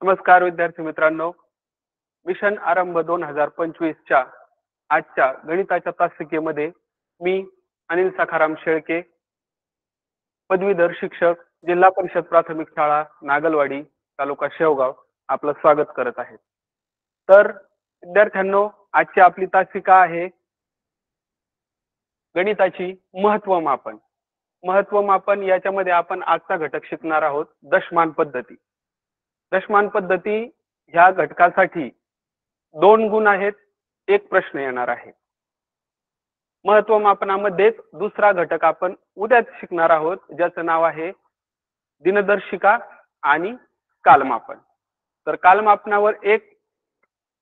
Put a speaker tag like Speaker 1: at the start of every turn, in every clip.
Speaker 1: नमस्कार विद्यार्थी मित्रांनो. मिशन आरंभ 2025च्या आजच्या गणिताच्या तासिकेमध्ये मी अनिल सखाराम शेळके, पदवीधर शिक्षक, जिल्हा परिषद प्राथमिक शाळा नागलवाडी, तालुका शेवगाव आपलं स्वागत करत आहे. तर विद्यार्थ्यांनो, आजची आपली तासिका आहे गणिताची महत्वमापन. महत्वमापन याच्यामध्ये आपण आजचा घटक शिकणार आहोत दशमान पद्धती. दशमान पद्धती ह्या घटकासाठी 2 गुण आहेत, 1 प्रश्न येणार आहे. महत्वमापनामध्येच दुसरा घटक आपण उद्याच शिकणार आहोत, ज्याचं नाव आहे दिनदर्शिका आणि कालमापन. तर कालमापनावर 1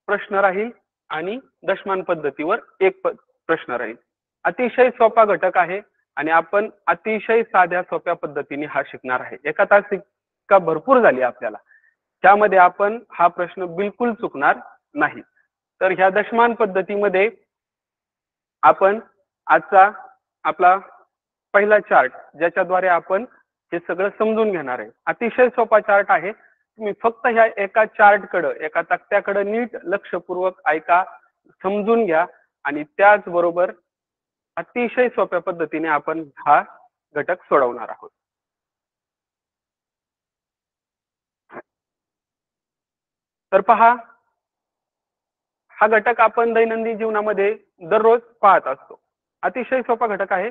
Speaker 1: प्रश्न राहील आणि दशमान पद्धतीवर 1 प्रश्न राहील. अतिशय सोपा घटक आहे आणि आपण अतिशय साध्या सोप्या पद्धतीने हा शिकणार आहे. एका तासिका भरपूर झाली आपल्याला, त्यामध्ये आपण हा प्रश्न बिलकुल चुकणार नाही. तर ह्या दशमान पद्धतीमध्ये आपण आजचा आपला पहिला चार्ट, ज्याच्याद्वारे आपण हे सगळं समजून घेणार आहे. अतिशय सोपा चार्ट आहे. तुम्ही फक्त ह्या एका चार्टकडे, एका तक्त्याकडे नीट लक्षपूर्वक ऐका, समजून घ्या आणि त्याचबरोबर अतिशय सोप्या पद्धतीने आपण हा घटक सोडवणार आहोत. तर पहा, हा घटक आपण दैनंदिन जीवनामध्ये दररोज पाहत असतो. अतिशय सोपा घटक आहे.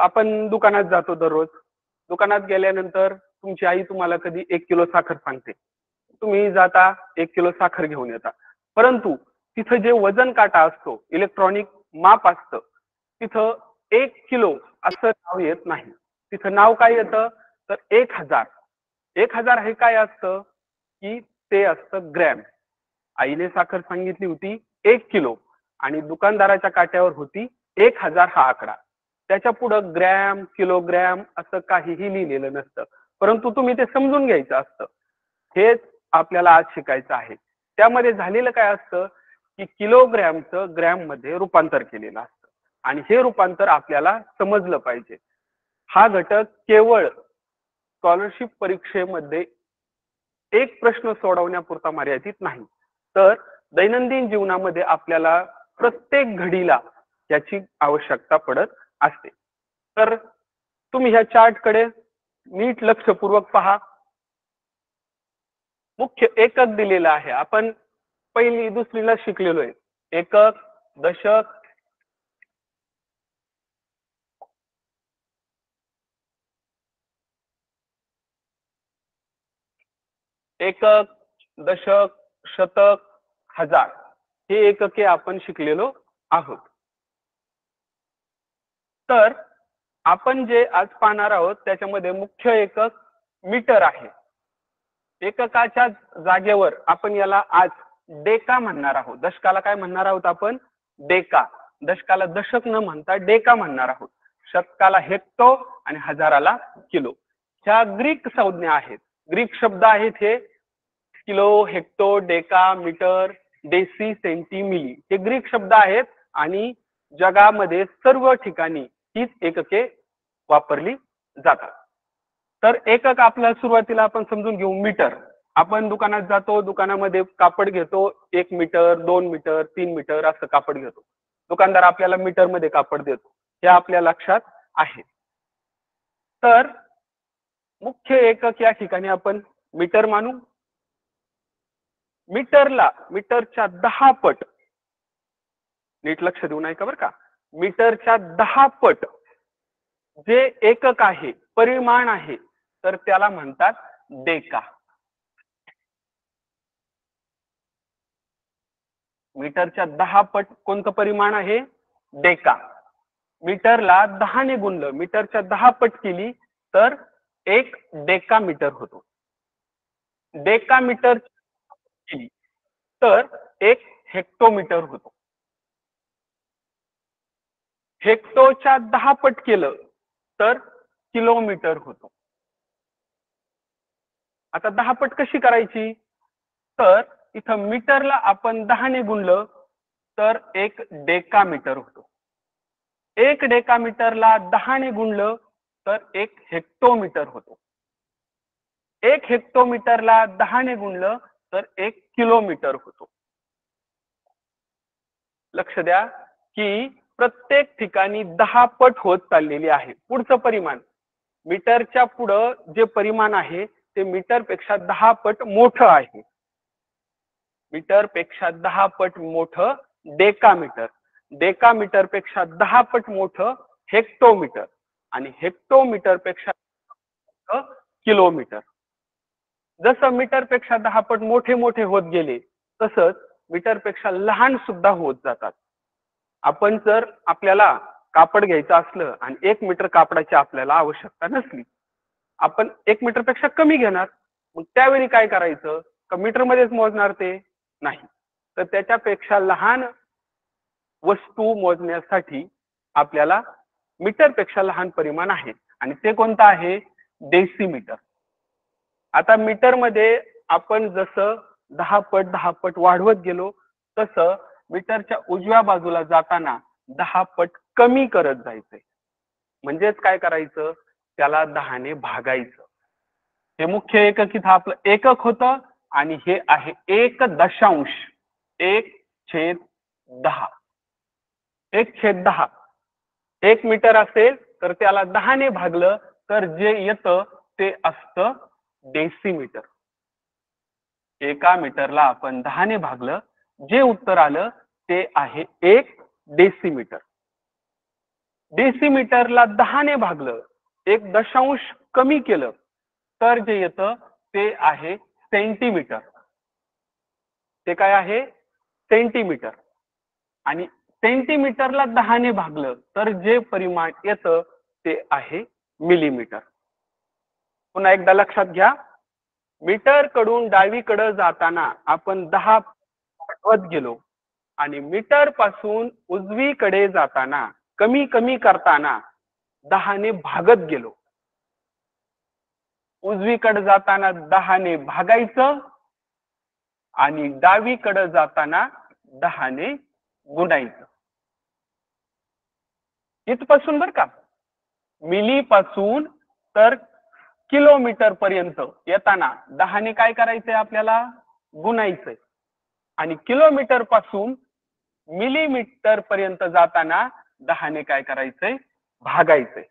Speaker 1: आपण दुकानात जातो दररोज. दुकानात गेल्यानंतर तुमची आई तुम्हाला कधी 1 किलो साखर सांगते. तुम्ही जाता 1 किलो साखर घेऊन येता. परंतु तिथं जे वजन काटा असतो, इलेक्ट्रॉनिक माप असतं, तिथं 1 किलो असं नाव येत नाही. तिथं नाव काय येतं तर 1000. 1000 हे काय असतं की ते असतं ग्रॅम. आईने साखर सांगितली होती 1 किलो आणि दुकानदाराच्या काट्यावर होती 1000 हा आकडा. त्याच्या पुढं ग्रॅम, किलोग्रॅम असं काहीही लिहिलेलं नसतं. परंतु तुम्ही ते समजून घ्यायचं असतं. हेच आपल्याला आज शिकायचं आहे. त्यामध्ये झालेलं काय असतं की किलोग्रॅमचं ग्रॅम मध्ये रूपांतर केलेलं असतं आणि हे रूपांतर आपल्याला समजलं पाहिजे. हा घटक केवळ स्कॉलरशिप परीक्षेमध्ये 1 प्रश्न सोडवण्यापुरता मर्यादित नाही, तर दैनंदिन जीवनामध्ये आपल्याला प्रत्येक घडीला याची आवश्यकता पडत असते. तर तुम्ही ह्या चार्टकडे नीट लक्षपूर्वक पहा. मुख्य एकक दिलेला आहे. आपण पहिली दुसरीला शिकलेलो आहे. एकक, दशक, एकक, दशक, शतक, हजार हे एकके आपण शिकलेलो आहोत. तर आपण जे आज पाहणार आहोत त्याच्यामध्ये मुख्य एकक मीटर आहे. एककाच्या जागेवर आपण याला आज डेका म्हणणार आहोत. दशकाला काय म्हणणार आहोत आपण? डेका. दशकाला दशक न म्हणता डेका म्हणणार आहोत. शतकाला हेक्टो आणि हजाराला किलो. ह्या ग्रीक संज्ञा आहेत. ग्रीक शब्द आहेत हे kilo, hecto, deca, metre, deci, centi, milli. हे ग्रीक शब्द आहेत आणि जगामध्ये सर्व ठिकाणी हीच एकके वापरली जातात. तर एकक आपल्या सुरुवातीला आपण समजून घेऊ मीटर. आपण दुकानात जातो, दुकानामध्ये कापड घेतो, 1 मीटर, 2 मीटर, 3 मीटर असं कापड घेतो. दुकानदार आपल्याला मीटर मध्ये कापड देतो, हे आपल्या लक्षात आहे. तर मुख्य एकक या ठिकाणी आपण मीटर मानू. मीटरला मीटरच्या 10 पट, नीट लक्ष देऊन ऐका बरं का, मीटरच्या 10 पट जे एकक आहे, परिमाण आहे, तर त्याला म्हणतात डेका. मीटरच्या 10 पट कोणतं परिमाण आहे? डेका. मीटरला 10 ने गुणलं, मीटरच्या 10 पट केली तर 1 डेका मीटर होतो. डेका मीटर केली तर 1 हेक्टोमीटर होतो. हेक्टोच्या 10 पट केलं तर किलोमीटर होतो. आता 10 पट कशी करायची? तर इथं मीटरला आपण 10 ने गुणलं तर 1 डेका मीटर होतो. 1 डेका मीटरला 10 ने गुणलं तर 1 हेक्टोमीटर होतो. 1 हेक्टोमीटरला 10 ने गुणलं तर 1 किलोमीटर होतो. लक्ष द्या की प्रत्येक ठिकाणी 10 पट होत चाललेली आहे. पुढचं परिमाण मीटरच्या पुढं जे परिमाण आहे ते मीटर पेक्षा 10 पट मोठं आहे. मीटर पेक्षा 10 पट मोठं डेकामीटर, डेकामीटर पेक्षा 10 पट मोठं हेक्टोमीटर आणि हेक्टोमीटर पेक्षा किलोमीटर. जसं मीटर पेक्षा 10 पट मोठे मोठे होत गेले तसंच मीटर पेक्षा लहान सुद्धा होत जातात. आपण जर आपल्याला कापड घ्यायचं असलं आणि 1 मीटर कापडाची आपल्याला आवश्यकता नसली, आपण 1 मीटर पेक्षा कमी घेणार. मग त्यावेळी काय करायचं? का मीटर मध्येच मोजणार ते? नाही. तर त्याच्यापेक्षा लहान वस्तू मोजण्यासाठी आपल्याला मीटर पेक्षा लहान परिमाण आहे आणि ते कोणतं आहे? डेसिमीटर. आता मीटर मध्ये आपण जसं 10 पट 10 पट वाढवत गेलो तसं मीटरच्या उजव्या बाजूला जाताना 10 पट कमी करत जायचंय. म्हणजेच काय करायचं? त्याला 10 ने भागायचं. हे मुख्य एकक इथं आपलं एकक होतं आणि हे आहे 1 छेद 10. 1/10. 1 मीटर असेल तर त्याला 10 ने भागलं तर जे येतं ते असतं डेसिमीटर. एका मीटरला आपण 10 ने भागलं, जे उत्तर आलं ते आहे 1 डेसिमीटर. डेसिमीटरला 10 ने भागलं, 1 कमी केलं तर जे येतं ते आहे सेंटीमीटर. ते काय आहे? सेंटीमीटर. आणि सेंटीमीटरला 10 ने भागलं तर जे परिमाण येतं ते आहे मिलीमीटर. पुन्हा एकदा लक्षात घ्या, मीटर कडून डावीकडे जाताना आपण 10 वाढवत गेलो आणि मीटर पासून उजवीकडे जाताना कमी कमी करताना 10 ने भागत गेलो. उजवीकडे जाताना 10 ने भागायचं आणि डावीकडे जाताना 10 ने गुणायचं. इथपासून बरं का, मिली पासून तर किलोमीटर पर्यंत येताना 10 ने काय करायचंय? आपल्याला गुणायचंय. आणि किलोमीटर पासून मिलीमीटर पर्यंत जाताना 10 ने काय करायचंय? भागायचंय.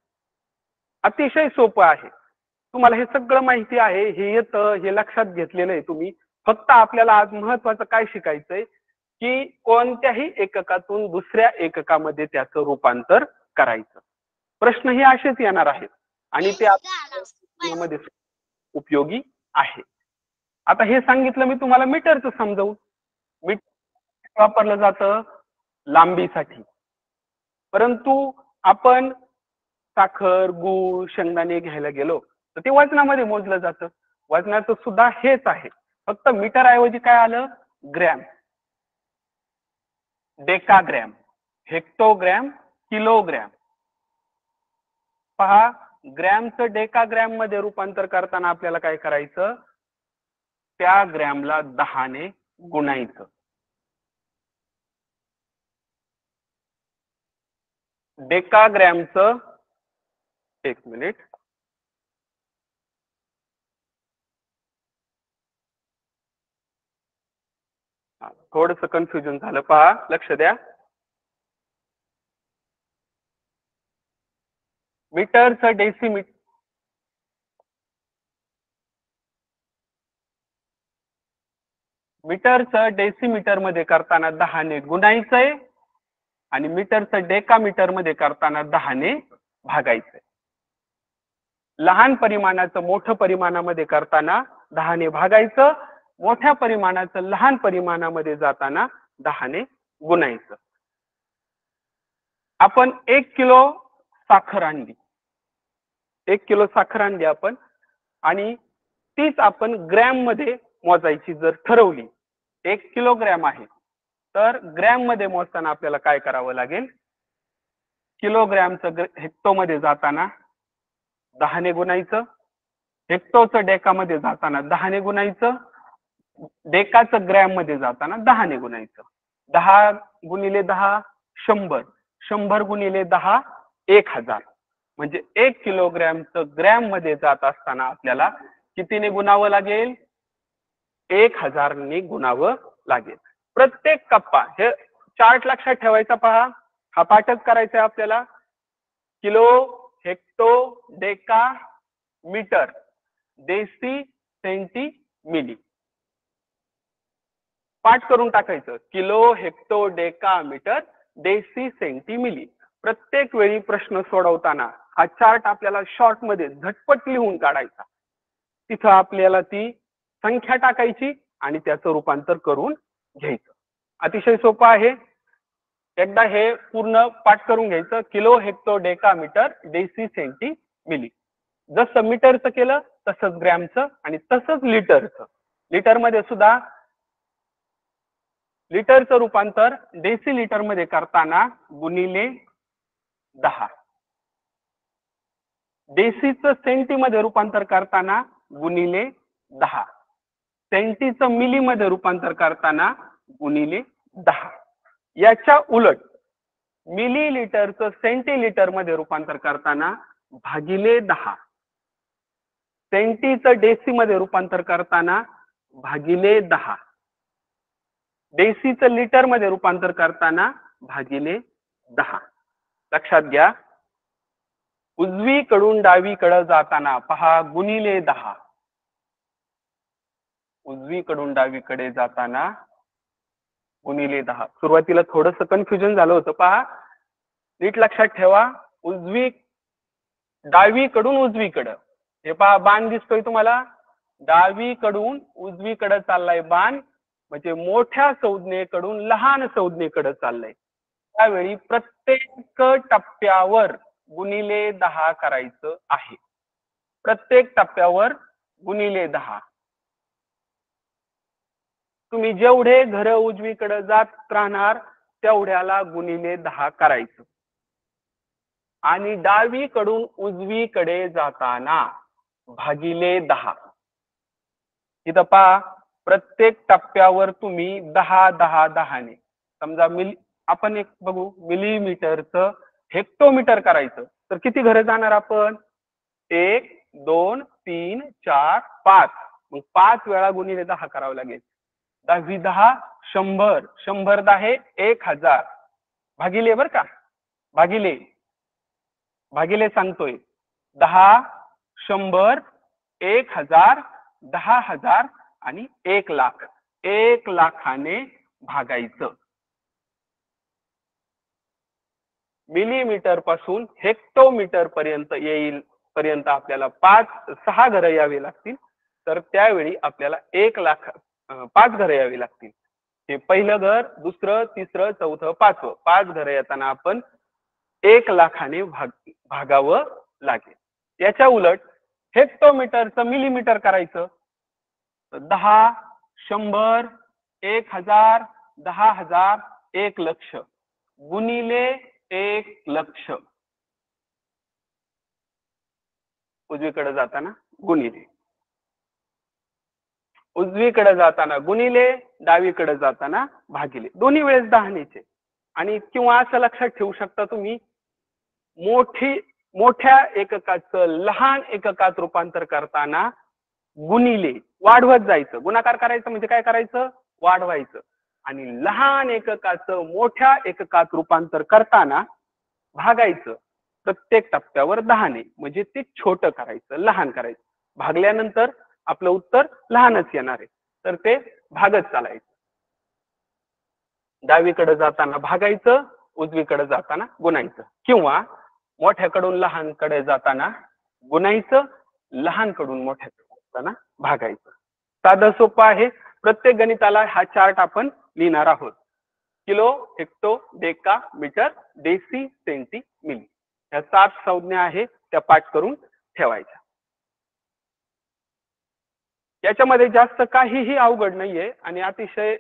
Speaker 1: अतिशय सोपं आहे. तुम्हाला हे सगळं माहिती आहे, हे येतं, हे लक्षात घेतलेलं आहे तुम्ही. फक्त आपल्याला आज महत्वाचं काय शिकायचंय की कोणत्याही एककातून दुसऱ्या एककामध्ये त्याचं रूपांतर करायचं. प्रश्न हे असेच येणार आहेत आणि ते आपल्यामध्ये उपयोगी आहे. आता हे सांगितलं मी तुम्हाला मीटरचं समजावून. मीटर वापरलं जातं लांबीसाठी, परंतु आपण साखर, गूळ, शेंगदाणे घ्यायला गेलो तर ते वजनामध्ये मोजलं जातं. वजनाचं सुद्धा हेच आहे, फक्त मीटर ऐवजी काय आलं? Gram, decagram, hectogram, kilogram. पहा, ग्रॅमचं डेकाग्रॅम मध्ये रूपांतर करताना आपल्याला काय करायचं? त्या ग्रॅमला 10 ने गुणायचं. डेकाग्रॅमचं, एक मिनिट, थोडंसं कन्फ्युजन झालं. पहा, लक्ष द्या. मीटरचं डेसिमीटर, मीटरचं डेसिमीटर मध्ये करताना 10 ने गुणायचंय आणि मीटरचं डेकामीटर मध्ये करताना 10 ने भागायचंय. लहान परिमाणाचं मोठं परिमाणामध्ये करताना 10 ने भागायचं, मोठ्या परिमाणाचं लहान परिमाणामध्ये जाताना 10 ने गुणायचं. आपण 1 किलो साखर आणली, 1 किलो साखर आणली आपण आणि तीच आपण ग्रॅम मध्ये मोजायची जर ठरवली. 1 किलोग्रॅम आहे तर ग्रॅम मध्ये मोजताना आपल्याला काय करावं लागेल? किलोग्रॅमचं हेक्टो मध्ये जाताना 10 ने गुणायचं, हेक्टोचं डेकामध्ये जाताना 10 ने गुणायचं, डेकाचं ग्रॅम मध्ये जाताना 10 ने गुणायचं. 10 गुणिले 10 100, 100 गुणिले 10 1000. म्हणजे 1 किलोग्रॅमचं ग्रॅम मध्ये जात असताना आपल्याला कितीने गुणावं लागेल? 1000 ने गुणावं लागेल. प्रत्येक कप्पा हे चार्ट लक्षात ठेवायचा पहा. हा पाठच करायचा आहे आपल्याला. Kilo, hecto, deca, metre, deci, centi, milli. पाठ करून टाकायचं. Kilo, hecto, deca, metre, deci, centi, milli. प्रत्येक वेळी प्रश्न सोडवताना हा चार्ट आपल्याला शॉर्ट मध्ये झटपट लिहून काढायचा. तिथं आपल्याला ती संख्या टाकायची आणि त्याचं रूपांतर करून घ्यायचं. अतिशय सोपं आहे. एकदा हे पूर्ण पाठ करून घ्यायचं. Kilo, hecto, deca, metre, deci, centi, milli. जसं मीटरचं केलं तसंच ग्रॅमचं आणि तसंच लिटरचं. लिटरमध्ये सुद्धा लिटरचं रूपांतर डेसी लिटर मध्ये करताना गुणिले 10, डेसीचं सेंटी मध्ये रूपांतर करताना गुणिले 10, सेंटीचं मिली मध्ये रूपांतर करताना गुणिले 10. याच्या उलट मिली लिटरचं सेंटी लिटर मध्ये रूपांतर करताना भागिले 10, सेंटीचं डेसी मध्ये रूपांतर करताना भागिले 10, डेसीचं लिटर मध्ये रूपांतर करताना भागिले 10. लक्षात घ्या. उजवीकडून डावीकडे जाताना पहा गुणिले 10, उजवीकडून डावीकडे जाताना गुणिले 10. सुरुवातीला थोडंसं कन्फ्युजन झालं होतं पहा. नीट लक्षात ठेवा. डावीकडून उजवीकडे, हे पहा बाण दिसतोय तुम्हाला. डावीकडून उजवीकडे चाललाय बाण, म्हणजे मोठ्या संज्ञेकडून लहान संज्ञेकडे चाललंय. त्यावेळी प्रत्येक टप्प्यावर गुणिले 10 करायचं आहे. प्रत्येक टप्प्यावर गुणिले 10. तुम्ही जेवढे घर उजवीकडे जात राहणार तेवढ्याला गुणिले 10 करायचं. आणि डावीकडून उजवीकडे जाताना भागिले 10. इथं पहा प्रत्येक टप्प्यावर तुम्ही 10 10 10 ने, समजा मिली, आपण एक बघू मिलीमीटरचं हेक्टोमीटर करायचं तर किती घरं जाणार आपण? 1 2 3 4 5. मग 5 वेळा गुणिले 10 करावं लागेल. 10 10 100, 100 10 1000 भागिले, बर का, भागिले भागिले सांगतोय. 10 100 1000 10,000 आणि 1 लाख. 1 लाखाने भागायचं. मिलीमीटर पासून हेक्टोमीटर पर्यंत येईल पर्यंत आपल्याला 6 घरं यावी लागतील. तर त्यावेळी आपल्याला 1 लाख 5 घरं यावी लागतील. हे पहिलं घर, दुसरं, तिसरं, चौथं, पाचवं, 5 घरं येताना आपण 1 लाखाने भागावं लागेल. याच्या उलट हेक्टोमीटरचं मिलीमीटर करायचं. 10 100 1000 10,000 1 लक्ष गुणिले 1 लक्ष. उजवीकडे जाताना गुणिले, उजवीकडे जाताना गुणिले, डावीकडे जाताना भागिले. दोन्ही वेळेस 10 न्यायचे. आणि किंवा असं लक्षात ठेवू शकता तुम्ही, मोठ्या एककाचं लहान एककात रूपांतर करताना गुणिले वाढवत जायचं. गुणाकार करायचं म्हणजे काय करायचं? वाढवायचं. आणि लहान एककाचं मोठ्या एककात रूपांतर करताना भागायचं. प्रत्येक टप्प्यावर 10 ने, म्हणजे ते छोटं करायचं, लहान करायचं. भागल्यानंतर आपलं उत्तर लहानच येणार आहे. तर ते भागत चालायचं. डावीकडे जाताना भागायचं, उजवीकडे जाताना गुणायचं. किंवा मोठ्याकडून लहानकडे जाताना गुणायचं, लहानकडून मोठ्याकडे जाताना भागायचं. साधं सोपं आहे. प्रत्येक गणिताला हा चार्ट आपण लिहिणार आहोत. Kilo, hecto, deca, metre, deci, centi, milli. ह्या 7 संज्ञा आहे त्या पाठ करून ठेवायच्या. याच्यामध्ये जास्त काहीही अवघड नाहीये. आणि अतिशय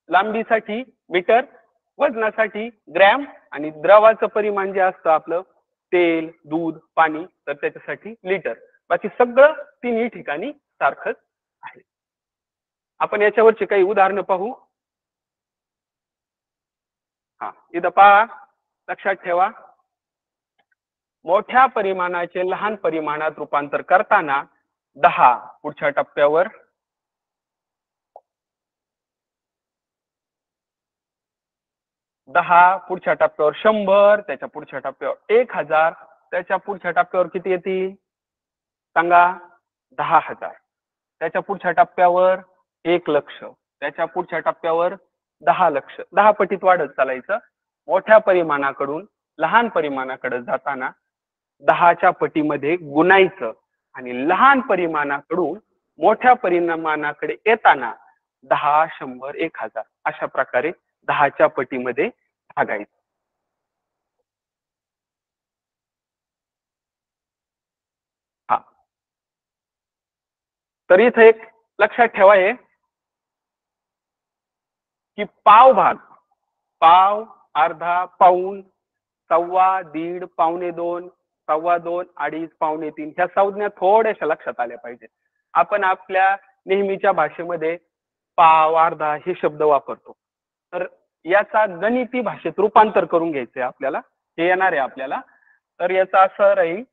Speaker 1: लांबीसाठी मीटर, वजनासाठी ग्रॅम, आणि द्रवाचं परिमाण जे असतं आपलं तेल, दूध, पाणी, तर त्याच्यासाठी लिटर. बाकी सगळं तिन्ही ठिकाणी सारखंच आहे. आपण याच्यावरची काही उदाहरणं पाहू. हा, इथं पहा, लक्षात ठेवा. मोठ्या परिमाणाचे लहान परिमाणात रूपांतर करताना 10 पुढच्या टप्प्यावर 10 पुढच्या टप्प्यावर 100 त्याच्या पुढच्या टप्प्यावर 1000 त्याच्या पुढच्या टप्प्यावर किती येतील सांगा 10,000 त्याच्या पुढच्या टप्प्यावर 1,00,000 त्याच्या पुढच्या टप्प्यावर 10,00,000 10 पटीत वाढत चालायचं मोठ्या परिमाणाकडून लहान परिमाणाकडे जाताना 10च्या पटीमध्ये गुणायचं आणि लहान परिमाणाकडून मोठ्या परिमाणाकडे येताना 10 100 1000 अशा प्रकारे 10च्या पटीमध्ये भागायचं. हा तर इथं एक लक्षात ठेवाय की पाव भाग पाव अर्धा पाऊण सव्वा दीड पावणे दोन सव्वा दोन अडीच पावणे तीन ह्या संज्ञा थोड्याशा लक्षात आल्या पाहिजेत. आपण आपल्या नेहमीच्या भाषेमध्ये पाव अर्धा हे शब्द वापरतो तर याचा गणिती भाषेत रूपांतर करून घ्यायचंय आपल्याला हे येणार आहे आपल्याला. तर याचा असं राहील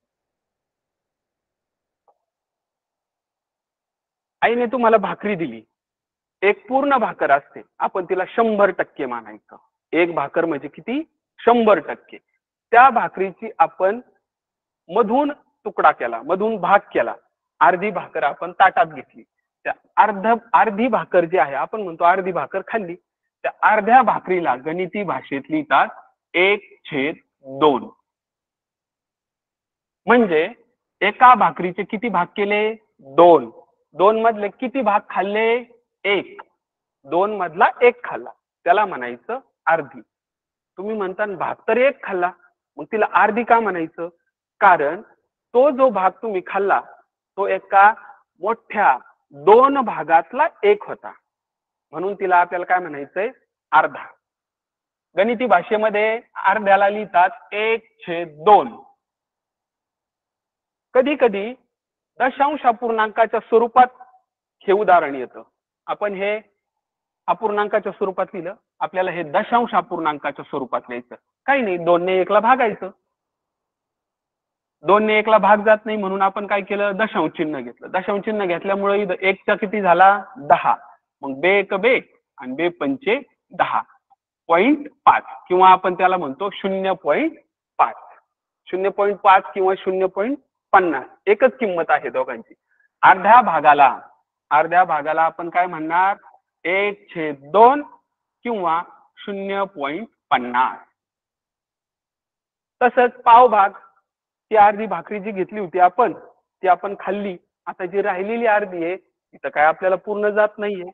Speaker 1: आईने तुम्हाला भाकरी दिली एक पूर्ण भाकर असते आपण तिला 100% मानायचं. एक भाकर म्हणजे किती 100%. त्या भाकरीची आपण मधून तुकडा केला मधून भाग केला अर्धी भाकर आपण ताटात घेतली त्या अर्धी भाकर जी आहे आपण म्हणतो अर्धी भाकर खाल्ली त्या अर्ध्या भाकरीला गणिती भाषेत लिहितात 1/2 म्हणजे एका भाकरीचे किती भाग केले 2 2 मधले किती भाग खाल्ले 1 2 मधला 1 खाल्ला त्याला म्हणायचं अर्धी. तुम्ही म्हणता भाग तर 1 खाल्ला मग तिला अर्धी का म्हणायचं कारण तो जो भाग तुम्ही खाल्ला तो एका मोठ्या 2 भागातला 1 होता म्हणून तिला आपल्याला काय म्हणायचंय अर्धा. गणिती भाषेमध्ये अर्ध्याला लिहितात 1/2. कधी कधी दशांश अपूर्णांकाच्या स्वरूपात हे उदाहरण येतं. आपण हे अपूर्णांकाच्या स्वरूपात लिहिलं आपल्याला हे दशांश अपूर्णांकाच्या स्वरूपात लिहायचं काही नाही 2 ने 1 ला भागायचं 2 ने 1 ला भाग जात नाही म्हणून आपण काय केलं दशांश चिन्ह घेतलं. दशांश चिन्ह घेतल्यामुळे 1 चा किती झाला 10 मग 2 1 2 आणि 2 पंचे 10.5 किंवा आपण त्याला म्हणतो 0.5 0.5 किंवा 0.50 एकच किंमत आहे दोघांची. अर्ध्या भागाला आपण काय म्हणणार 1/2 किंवा 0.50. तसंच पाव भाग ती अर्धी भाकरी जी घेतली होती आपण ती आपण खाल्ली आता जी राहिलेली अर्धी आहे तिथं काय आपल्याला पूर्ण जात नाहीये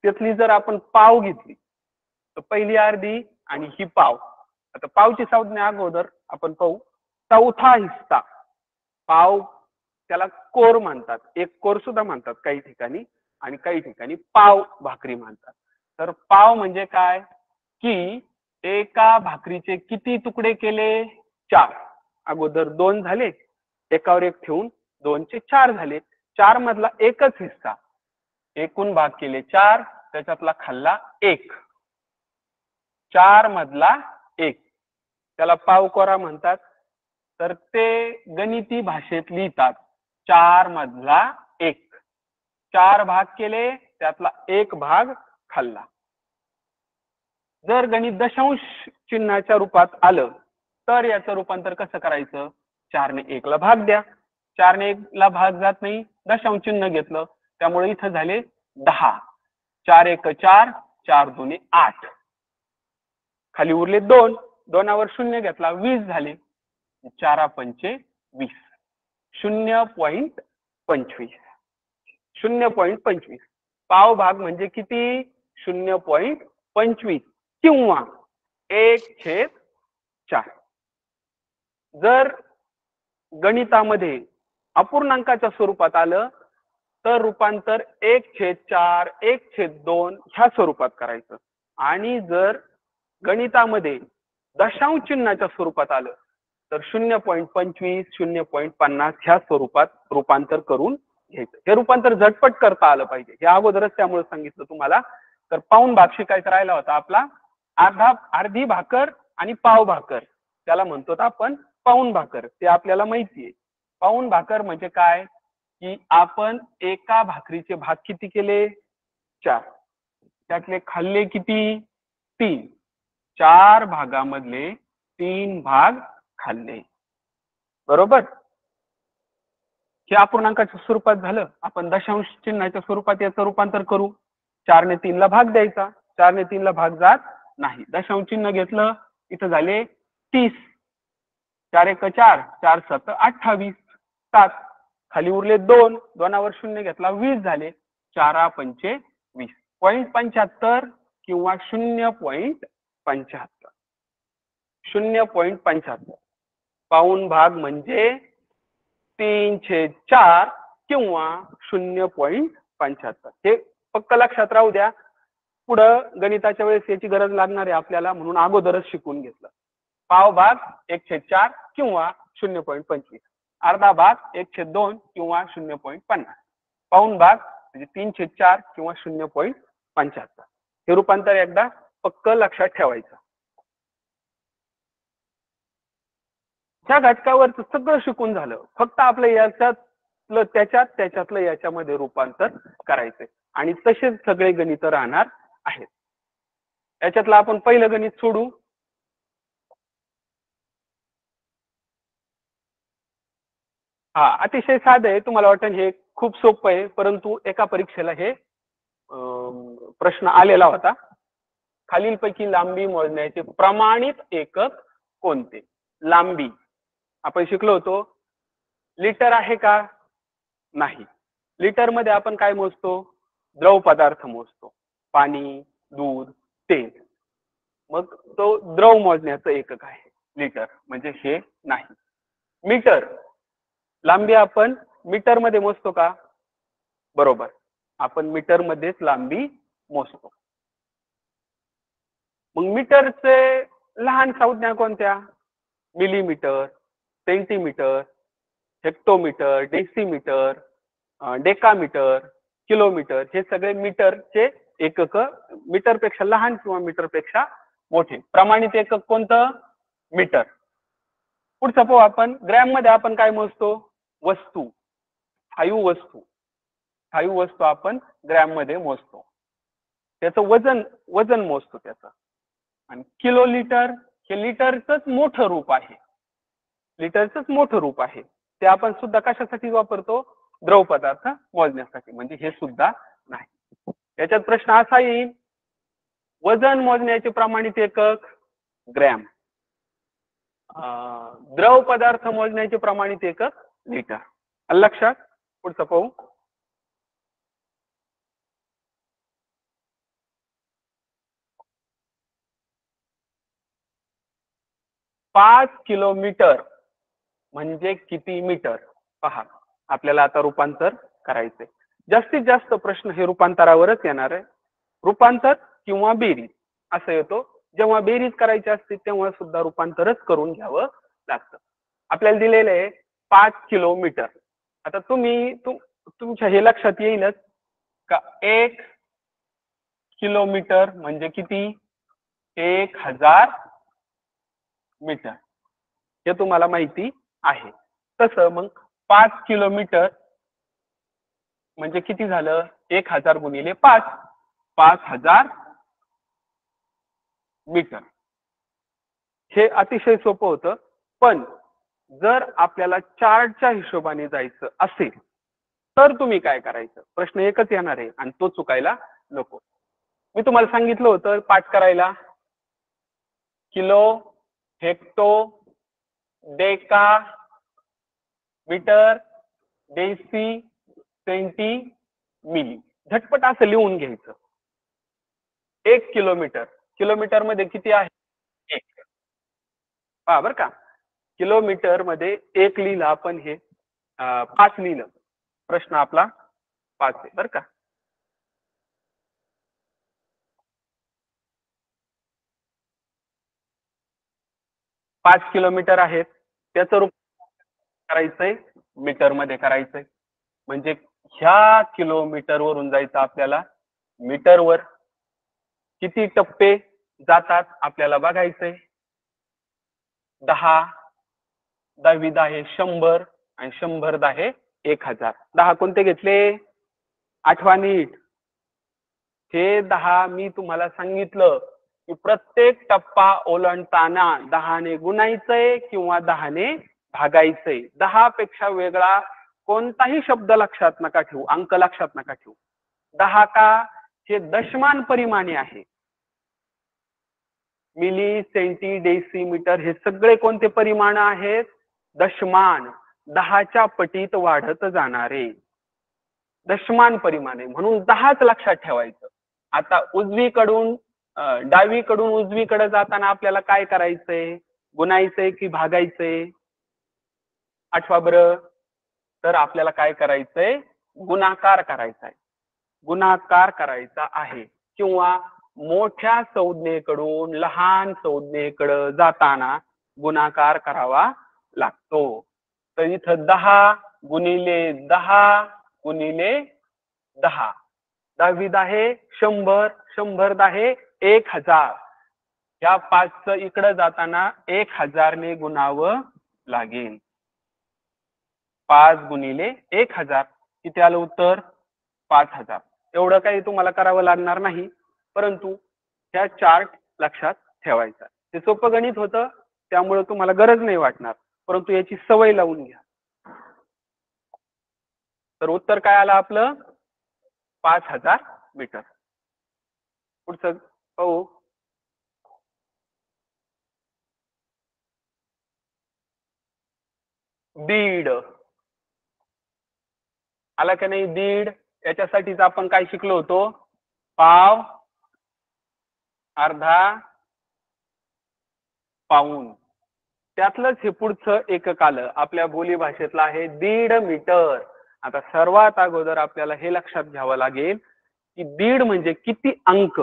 Speaker 1: त्यातली जर आपण पाव घेतली तर पहिली अर्धी आणि ही पाव. आता पावची संज्ञा अगोदर आपण पाहू चौथा हिस्सा पाव त्याला कोर म्हणतात एक कोर सुद्धा म्हणतात काही ठिकाणी आणि काही ठिकाणी पाव भाकरी म्हणतात. तर पाव म्हणजे काय की एका भाकरीचे किती तुकडे केले 4 अगोदर 2 झाले एकावर एक ठेवून 2 चे 4 झाले 4 मधला एकच हिस्सा एकूण भाग केले 4 त्याच्यातला खाल्ला 1 4 मधला 1 त्याला पाव कोरा म्हणतात. तर ते गणिती भाषेत लिहितात 4 मधला 1 4 भाग केले त्यातला 1 भाग खाल्ला. जर गणित दशांश चिन्हाच्या रूपात आलं तर याचं रूपांतर कसं करायचं 4 ने 1 ला भाग द्या 4 ने 1 ला भाग जात नाही दशांश चिन्ह घेतलं त्यामुळे इथं झाले 10 4 1 4 4 2 8 खाली उरले 2 2वर 0 घेतला 20 झाले 4 पंचे 20 0.25 0.25 पाव भाग म्हणजे किती 0.25 किंवा 1/4. जर गणितामध्ये अपूर्णांकाच्या स्वरूपात आलं तर रूपांतर 1/4 1/2 ह्या स्वरूपात करायचं आणि जर गणितामध्ये दशांश चिन्हाच्या स्वरूपात आलं तर 0.25 0.50 ह्या स्वरूपात रूपांतर करून घ्यायचं. हे रूपांतर झटपट करता आलं पाहिजे हे अगोदरच त्यामुळे सांगितलं तुम्हाला. तर पाऊण भाग शिकायचा राहिला होता आपला अर्धी भाकर आणि पाव भाकर त्याला म्हणतो आपण पाऊण भाकर ते आपल्याला माहिती आहे. पाऊण भाकर म्हणजे काय की आपण एका भाकरीचे भाग किती केले 4, त्यातले खाल्ले किती 3, 4 भागामधले 3 भाग खाल्ले. बरोबर. हे अपूर्णांकाच्या स्वरूपात झालं. आपण दशांश चिन्हाच्या स्वरूपात याचं रूपांतर करू. 4 ने 3 ला भाग द्यायचा. 4 ने 3 ला भाग जात नाही. दशांश चिन्ह घेतलं इथं झाले 30. 4 एक 4, 4 7 28, 7 खाली उरले 2, 2वर शून्य घेतला 20 झाले. 4 पंचे 20. 0.75 किंवा 0.75. 0.75 पाऊण भाग म्हणजे 3/4 किंवा 0.75. हे पक्क लक्षात राहू द्या. पुढं गणिताच्या वेळेस याची गरज लागणार आहे आपल्याला, म्हणून अगोदरच शिकून घेतलं. पाव भाग 1/4 किंवा 0.25. अर्धा भाग 1/2 किंवा 0.50. पाऊण भाग म्हणजे 3/4 किंवा 0.75. हे रूपांतर एकदा पक्क लक्षात ठेवायचं. त्या घटकावरच सगळं शिकून झालं. फक्त आपलं याच्यातलं त्याच्यातलं याच्यामध्ये रूपांतर करायचंय आणि तसेच सगळे गणित राहणार आहेत. याच्यातलं आपण पहिलं गणित सोडू. हा अतिशय साधं आहे. तुम्हाला वाटेल हे खूप सोपं आहे, परंतु एका परीक्षेला हे प्रश्न आलेला होता. खालीलपैकी लांबी मोजण्याचे प्रमाणित एकक कोणते? लांबी आपण शिकलो होतो. लिटर आहे का? नाही. लिटर मध्ये आपण काय मोजतो? द्रव पदार्थ मोजतो. पाणी, दूध, तेल. मग तो द्रव मोजण्याचं एकक आहे लिटर, म्हणजे हे नाही. मीटर, लांबी आपण मीटर मध्ये मोजतो का? बरोबर, आपण मीटर मध्येच लांबी मोजतो. मग मीटरचे लहान संज्ञा कोणत्या? Millimetre, centimetre, hectometre, decimetre, decametre, kilometre. हे सगळे मीटरचे एकक. मीटरपेक्षा लहान किंवा मीटरपेक्षा मोठे. प्रमाणित एकक कोणतं? मीटर. पुढचं पाहू आपण. ग्रॅम मध्ये आपण काय मोजतो? वस्तू, स्थायू वस्तू. स्थायू वस्तू आपण ग्रॅम मध्ये मोजतो. त्याचं वजन मोजतो त्याचं. आणि किलो लिटर हे लिटरचंच मोठं रूप आहे. लिटरचंच मोठं रूप आहे. ते आपण सुद्धा कशासाठी वापरतो? द्रव पदार्थ मोजण्यासाठी. म्हणजे हे सुद्धा नाही. याच्यात प्रश्न असा येईल, वजन मोजण्याचे प्रमाणित एकक ग्रॅम, द्रव पदार्थ मोजण्याचे प्रमाणित एकक लिटर. लक्षात. पुढचं पाहू. 5 किलोमीटर म्हणजे किती मीटर? पहा, आपल्याला आता रूपांतर करायचंय. जास्तीत जास्त प्रश्न हे रूपांतरावरच येणार आहे. रूपांतर किंवा बेरीज असं येतो. जेव्हा बेरीज करायची असते तेव्हा सुद्धा रूपांतरच करून घ्यावं लागतं. आपल्याला दिलेलं आहे 5 किलोमीटर. आता तुमच्या हे लक्षात येईलच का 1 किलोमीटर म्हणजे किती? 1000 मीटर. हे तुम्हाला माहिती आहे. तसं मग 5 किलोमीटर म्हणजे किती झालं? 1000 गुणिले 5, 5000 मीटर. हे अतिशय सोपं होतं. पण जर आपल्याला चार्टच्या हिशोबाने जायचं असेल तर तुम्ही काय करायचं? प्रश्न एकच येणार आहे आणि तो चुकायला नको. मी तुम्हाला सांगितलं होतं पाठ करायला. Kilo, hecto, deca metre, deci, centi, milli. झटपट असं लिहून घ्यायचं. 1 किलोमीटर, किलोमीटर मध्ये किती आहे? 1. पहा बरं का, किलोमीटर मध्ये 1 लिहिलं आपण, हे 5 लिहिलं. प्रश्न आपला 5 आहे बरं का. पाच किलोमीटर आहेत, त्याचं रूप करायचंय मीटर मध्ये करायचंय. म्हणजे ह्या किलोमीटर वरून जायचं आपल्याला मीटरवर. किती टप्पे जातात आपल्याला बघायचंय? 10. 10 10 100 आणि 100 10 1000. 10 कोणते घेतले? आठवा नीट. हे 10 मी तुम्हाला सांगितलं की प्रत्येक टप्पा ओलांडताना 10 ने गुणायचंय किंवा 10 ने भागायचंय. 10 पेक्षा वेगळा कोणताही शब्द लक्षात नका ठेवू, अंक लक्षात नका ठेवू. 10 का? हे दशमान परिमाणे आहे. मिली, सेंटी, डेसिमीटर हे सगळे कोणते परिमाण आहेत? दशमान. 10च्या पटीत वाढत जाणारे दशमान परिमाणे, म्हणून 10च लक्षात ठेवायचं. आता डावीकडून उजवीकडे जाताना आपल्याला काय करायचंय? गुणायचंय की भागायचंय? आठवा बरं. तर आपल्याला काय करायचंय? गुणाकार करायचा आहे. गुणाकार करायचा आहे किंवा मोठ्या संज्ञेकडून लहान संज्ञेकडे जाताना गुणाकार करावा लागतो. तर इथं 10 गुणिले 10 गुणिले 10. 10 10 100, 100 10 1000. या 5चं इकडे जाताना 1000 ने गुणावं लागेल. 5 गुणिले 1000 किती आलं उत्तर? 5000. एवढं काही तुम्हाला करावं लागणार नाही, परंतु ह्या चार्ट लक्षात ठेवायचा. ते सोपं गणित होतं, त्यामुळे तुम्हाला गरज नाही वाटणार, परंतु याची सवय लावून घ्या. तर उत्तर काय आलं आपलं? 5000 मीटर. पुढचं पाहू. दीड आला का नाही? दीड. याच्यासाठीच आपण काय शिकलो होतो? पाव, अर्धा, पाऊण. त्यातलंच हे पुढचं एकक आलं. आपल्या बोली भाषेतलं आहे दीड मीटर. आता सर्वात अगोदर आपल्याला हे लक्षात घ्यावं लागेल की दीड म्हणजे किती अंक.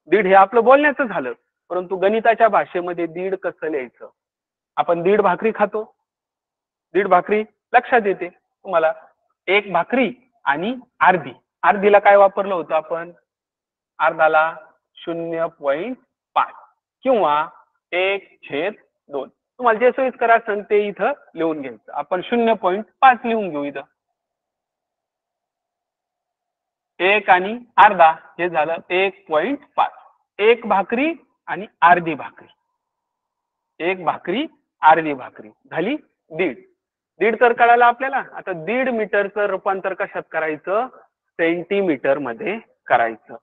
Speaker 1: दीड हे आपलं बोलण्याचं झालं, परंतु गणिताच्या भाषेमध्ये दीड कसं लिहायचं? आपण दीड भाकरी खातो. दीड भाकरी लक्षात येते तुम्हाला. एक भाकरी आणि अर्धी. अर्धीला काय वापरलं होतं आपण? अर्धाला 0.5 किंवा 1/2. तुम्हाला जे सोयीस्कर असेल ते इथं लिहून घ्यायचं. आपण 0.5 लिहून घेऊ इथं. 1 आणि अर्धा हे झालं 1.5. एक भाकरी आणि अर्धी भाकरी. एक भाकरी अर्धी भाकरी झाली दीड. दीड तर कळालं आपल्याला. आता दीड मीटरचं रूपांतर कशात करायचं? सेंटीमीटर मध्ये करायचं.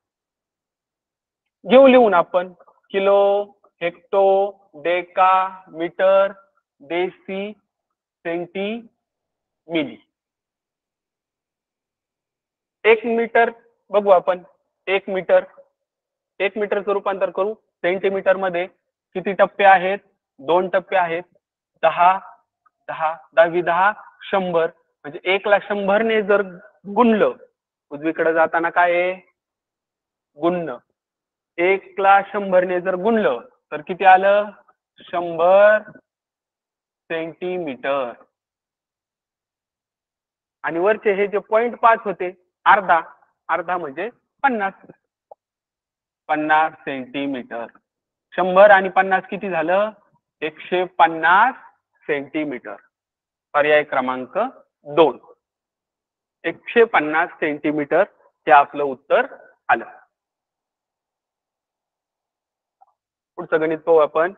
Speaker 1: घेऊ लिहून आपण. Kilo, hecto, deca, metre, deci, centi, milli. 1 metre बघू आपण. 1 मीटर. 1 मीटरचं रूपांतर करू सेंटीमीटर मध्ये. किती टप्पे आहेत? 2 टप्पे आहेत. 10 10 10 10 100. म्हणजे 1 ला 100 ने जर गुणलं, उजवीकडे जाताना काय आहे? गुणणं. 1 ला 100 ने जर गुणलं तर किती आलं? 100 सेंटीमीटर. आणि वरचे हे जे 0.5 होते, अर्धा. अर्धा म्हणजे 50 सेंटीमीटर. 100 आणि 50 किती झालं? 150 सेंटीमीटर. पर्याय क्रमांक 2. 150 सेंटीमीटर हे आपलं उत्तर आलं. पुढचं गणित पाहू आपण.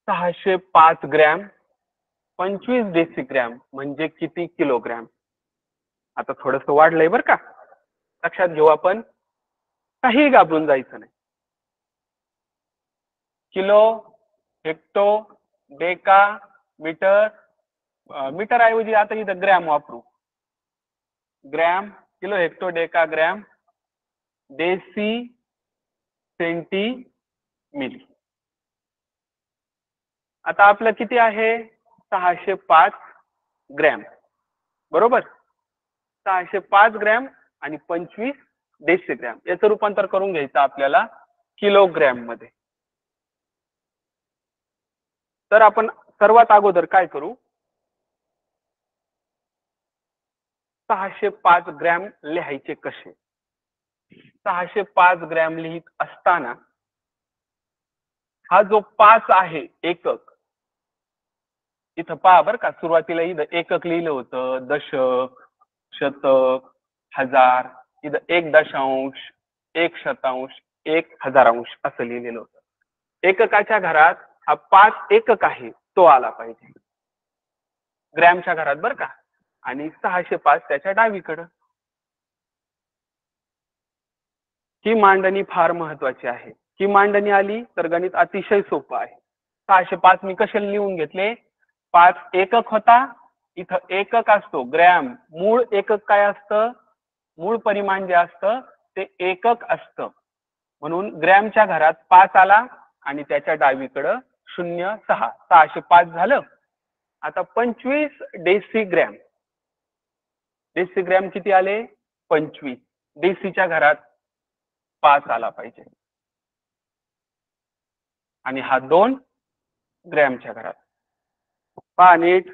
Speaker 1: $605 ग्रॅम 25 डेसिग्रॅम म्हणजे किती किलोग्रॅम? आता थोडंसं वाढलंय बरं का, लक्षात घेऊ आपण. काही घाबरून जायचं नाही. Kilo, hecto, deca, metre. Metre ऐवजी आता इथं ग्रॅम वापरू. Gram, kilo, hecto, deca, gram, deci, centi, milli. आता आपलं किती आहे? 605 ग्रॅम. बरोबर. 605 ग्रॅम आणि 25 डेसिग्रॅम याचं रूपांतर करून घ्यायचं आपल्याला किलोग्रॅम मध्ये. तर आपण सर्वात अगोदर काय करू? 605 ग्रॅम लिहायचे कसे? 605 ग्रॅम लिहित असताना हा जो 5 आहे एकक, इथं पहा बरं का, सुरुवातीला इथं एकक लिहिलं होतं, दशक, शतक, हजार, इथं 1 दशांश, 1 शतांश, 1 हजारांश असं लिहिलेलं होतं. एककाच्या घरात हा 5 एकक आहे तो आला पाहिजे ग्रॅमच्या घरात बरं का, आणि 605 त्याच्या डावीकडं. ही मांडणी फार महत्वाची आहे. ही मांडणी आली तर गणित अतिशय सोपं आहे. 605 मी कशाला लिहून घेतले, 5 एकक होता, इथं एकक असतो ग्रॅम, मूळ एकक काय असतं, मूळ परिमाण जे असतं ते एकक असतं, म्हणून ग्रॅमच्या घरात 5 आला आणि त्याच्या डावीकडं 0 6 605 झालं. आता 25 डेसिग्रॅम, डेसिग्रॅम किती आले, 25, डेसीच्या घरात 5 आला पाहिजे आणि हा 2 ग्रॅमच्या घरात. पहा नीट,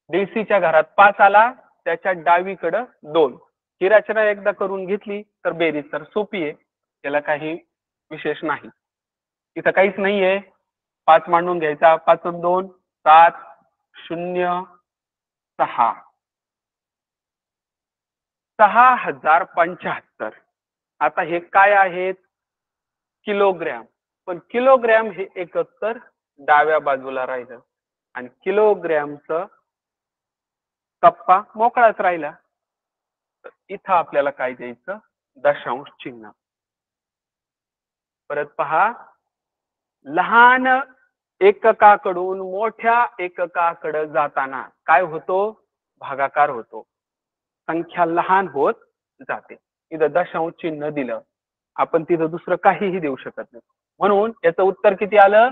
Speaker 1: डेसीच्या घरात 5 आला, त्याच्या डावीकडं 2. ही रचना एकदा करून घेतली तर बेरीज तर सोपी आहे, त्याला काही विशेष नाही. इथं काहीच नाहीये, 5 मांडून घ्यायचा, 5 आणि 2 7 0 6 6075. आता हे काय आहेत, किलोग्रॅम, पण किलोग्रॅम हे एकक तर डाव्या बाजूला राहिलं आणि किलोग्रॅमचं कप्पा मोकळाच राहिला. तर इथं आपल्याला काय द्यायचं, दशांश चिन्ह. परत पहा, लहान एककाकडून मोठ्या एककाकडे जाताना काय होतो, भागाकार होतो, संख्या लहान होत जाते. इथं दशांश चिन्ह दिलं, आपण तिथं दुसरं काहीही देऊ शकत नाही, म्हणून याचं उत्तर किती आलं,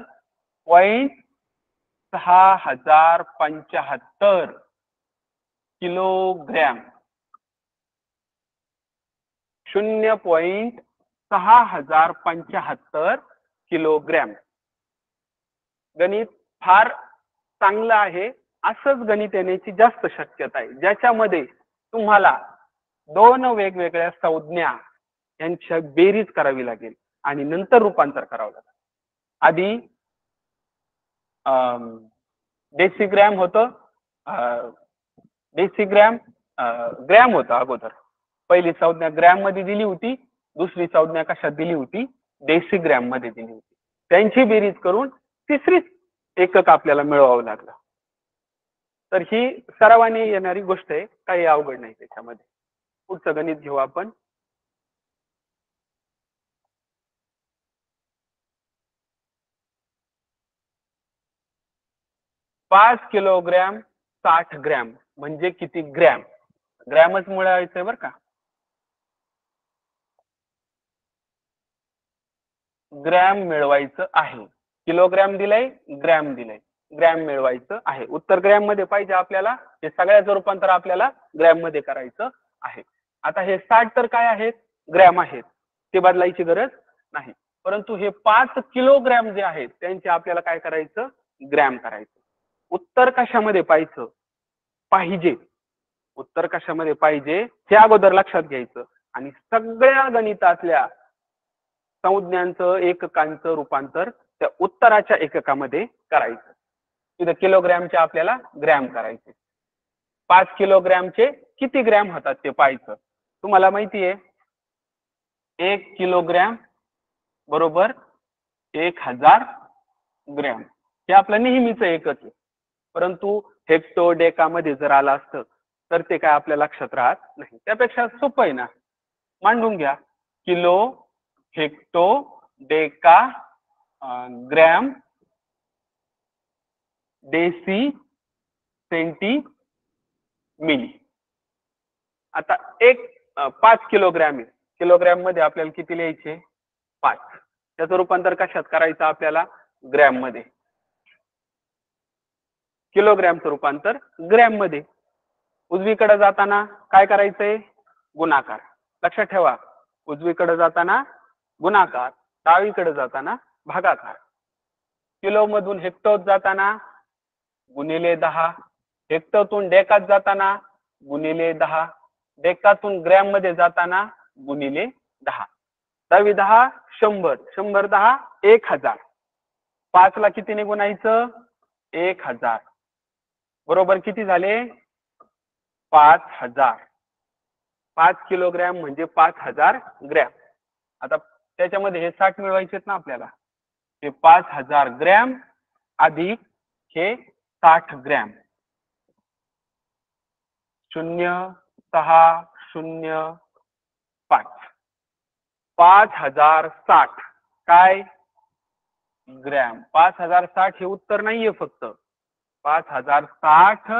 Speaker 1: 6075 किलोग्रॅम. 0.6075 किलोग्रॅम. गणित फार चांगलं आहे, असंच गणित येण्याची जास्त शक्यता आहे, ज्याच्यामध्ये तुम्हाला 2 वेगवेगळ्या संज्ञा यांच्या बेरीज करावी लागेल आणि नंतर रूपांतर करावं लागेल. आधी डेसिग्रॅम होतं, डेसिग्रॅम ग्रॅम होतं अगोदर. पहिली संज्ञा ग्रॅम मध्ये दिली होती, दुसरी संज्ञा कशात दिली होती, डेसिग्रॅम मध्ये दिली होती. त्यांची बेरीज करून तिसरी एकक आपल्याला मिळवावं लागलं. तर ही सरावाने येणारी गोष्ट आहे, काही अवघड नाही त्याच्यामध्ये. पुढचं गणित घेऊ आपण. 5 किलोग्रॅम 60 ग्रॅम म्हणजे किती ग्रॅम, ग्रॅमच मिळवायचंय बरं का, ग्रॅम मिळवायचं आहे. किलोग्रॅम दिलंय, ग्रॅम दिलंय, ग्रॅम मिळवायचं आहे. उत्तर ग्रॅम मध्ये पाहिजे आपल्याला, हे सगळ्याचं रूपांतर आपल्याला ग्रॅम मध्ये करायचं आहे. आता हे 60 तर काय आहेत, ग्रॅम आहेत, ते बदलायची गरज नाही, परंतु हे 5 किलोग्रॅम जे आहेत त्यांचे आपल्याला काय करायचं, ग्रॅम करायचं. उत्तर कशामध्ये पाहिजे, उत्तर कशामध्ये पाहिजे हे अगोदर लक्षात घ्यायचं आणि सगळ्या गणितातल्या संज्ञांचं एककांचं रूपांतर त्या उत्तराच्या एककामध्ये करायचं. तिथं किलोग्रॅमचे आपल्याला ग्रॅम करायचे. 5 किलोग्रॅमचे किती ग्रॅम होतात ते पाहायचं. तुम्हाला माहिती आहे 1 किलोग्रॅम बरोबर 1000 ग्रॅम, हे आपलं नेहमीच एकच आहे, परंतु हेक्टो डेका मध्ये जर आलं असतं तर ते काय आपल्या लक्षात राहत नाही. त्यापेक्षा सोपं आहे ना, मांडून घ्या, kilo, hecto, deca, gram, deci, centi, milli. आता 5 किलोग्रॅम आहे, किलोग्रॅम मध्ये आपल्याला किती लिहायचे, 5. त्याचं रूपांतर कशात करायचं आपल्याला, ग्रॅम मध्ये. किलोग्रॅमचं रूपांतर ग्रॅम मध्ये. उजवीकडे जाताना काय करायचंय, गुणाकार. लक्षात ठेवा, उजवीकडे जाताना गुणाकार, डावीकडे जाताना भागाकार. किलो मधून हेक्टोत जाताना गुणिले 10, हेक्टरतून डेकात जाताना गुणिले 10, डेकातून ग्रॅम मध्ये जाताना गुणिले 10, 10 10 100, 100 10 1000, 5 ला कितीने गुणायचं 1000, बरोबर किती झाले 5000. 5 किलोग्रॅम म्हणजे 5000 ग्रॅम. आता त्याच्यामध्ये हे 60 मिळवायचे ना आपल्याला, हे 5000 ग्रॅम अधिक हे 60 ग्रॅम. 0605 5060 काय ग्रॅम. 5060 हे उत्तर नाहीये, फक्त 5060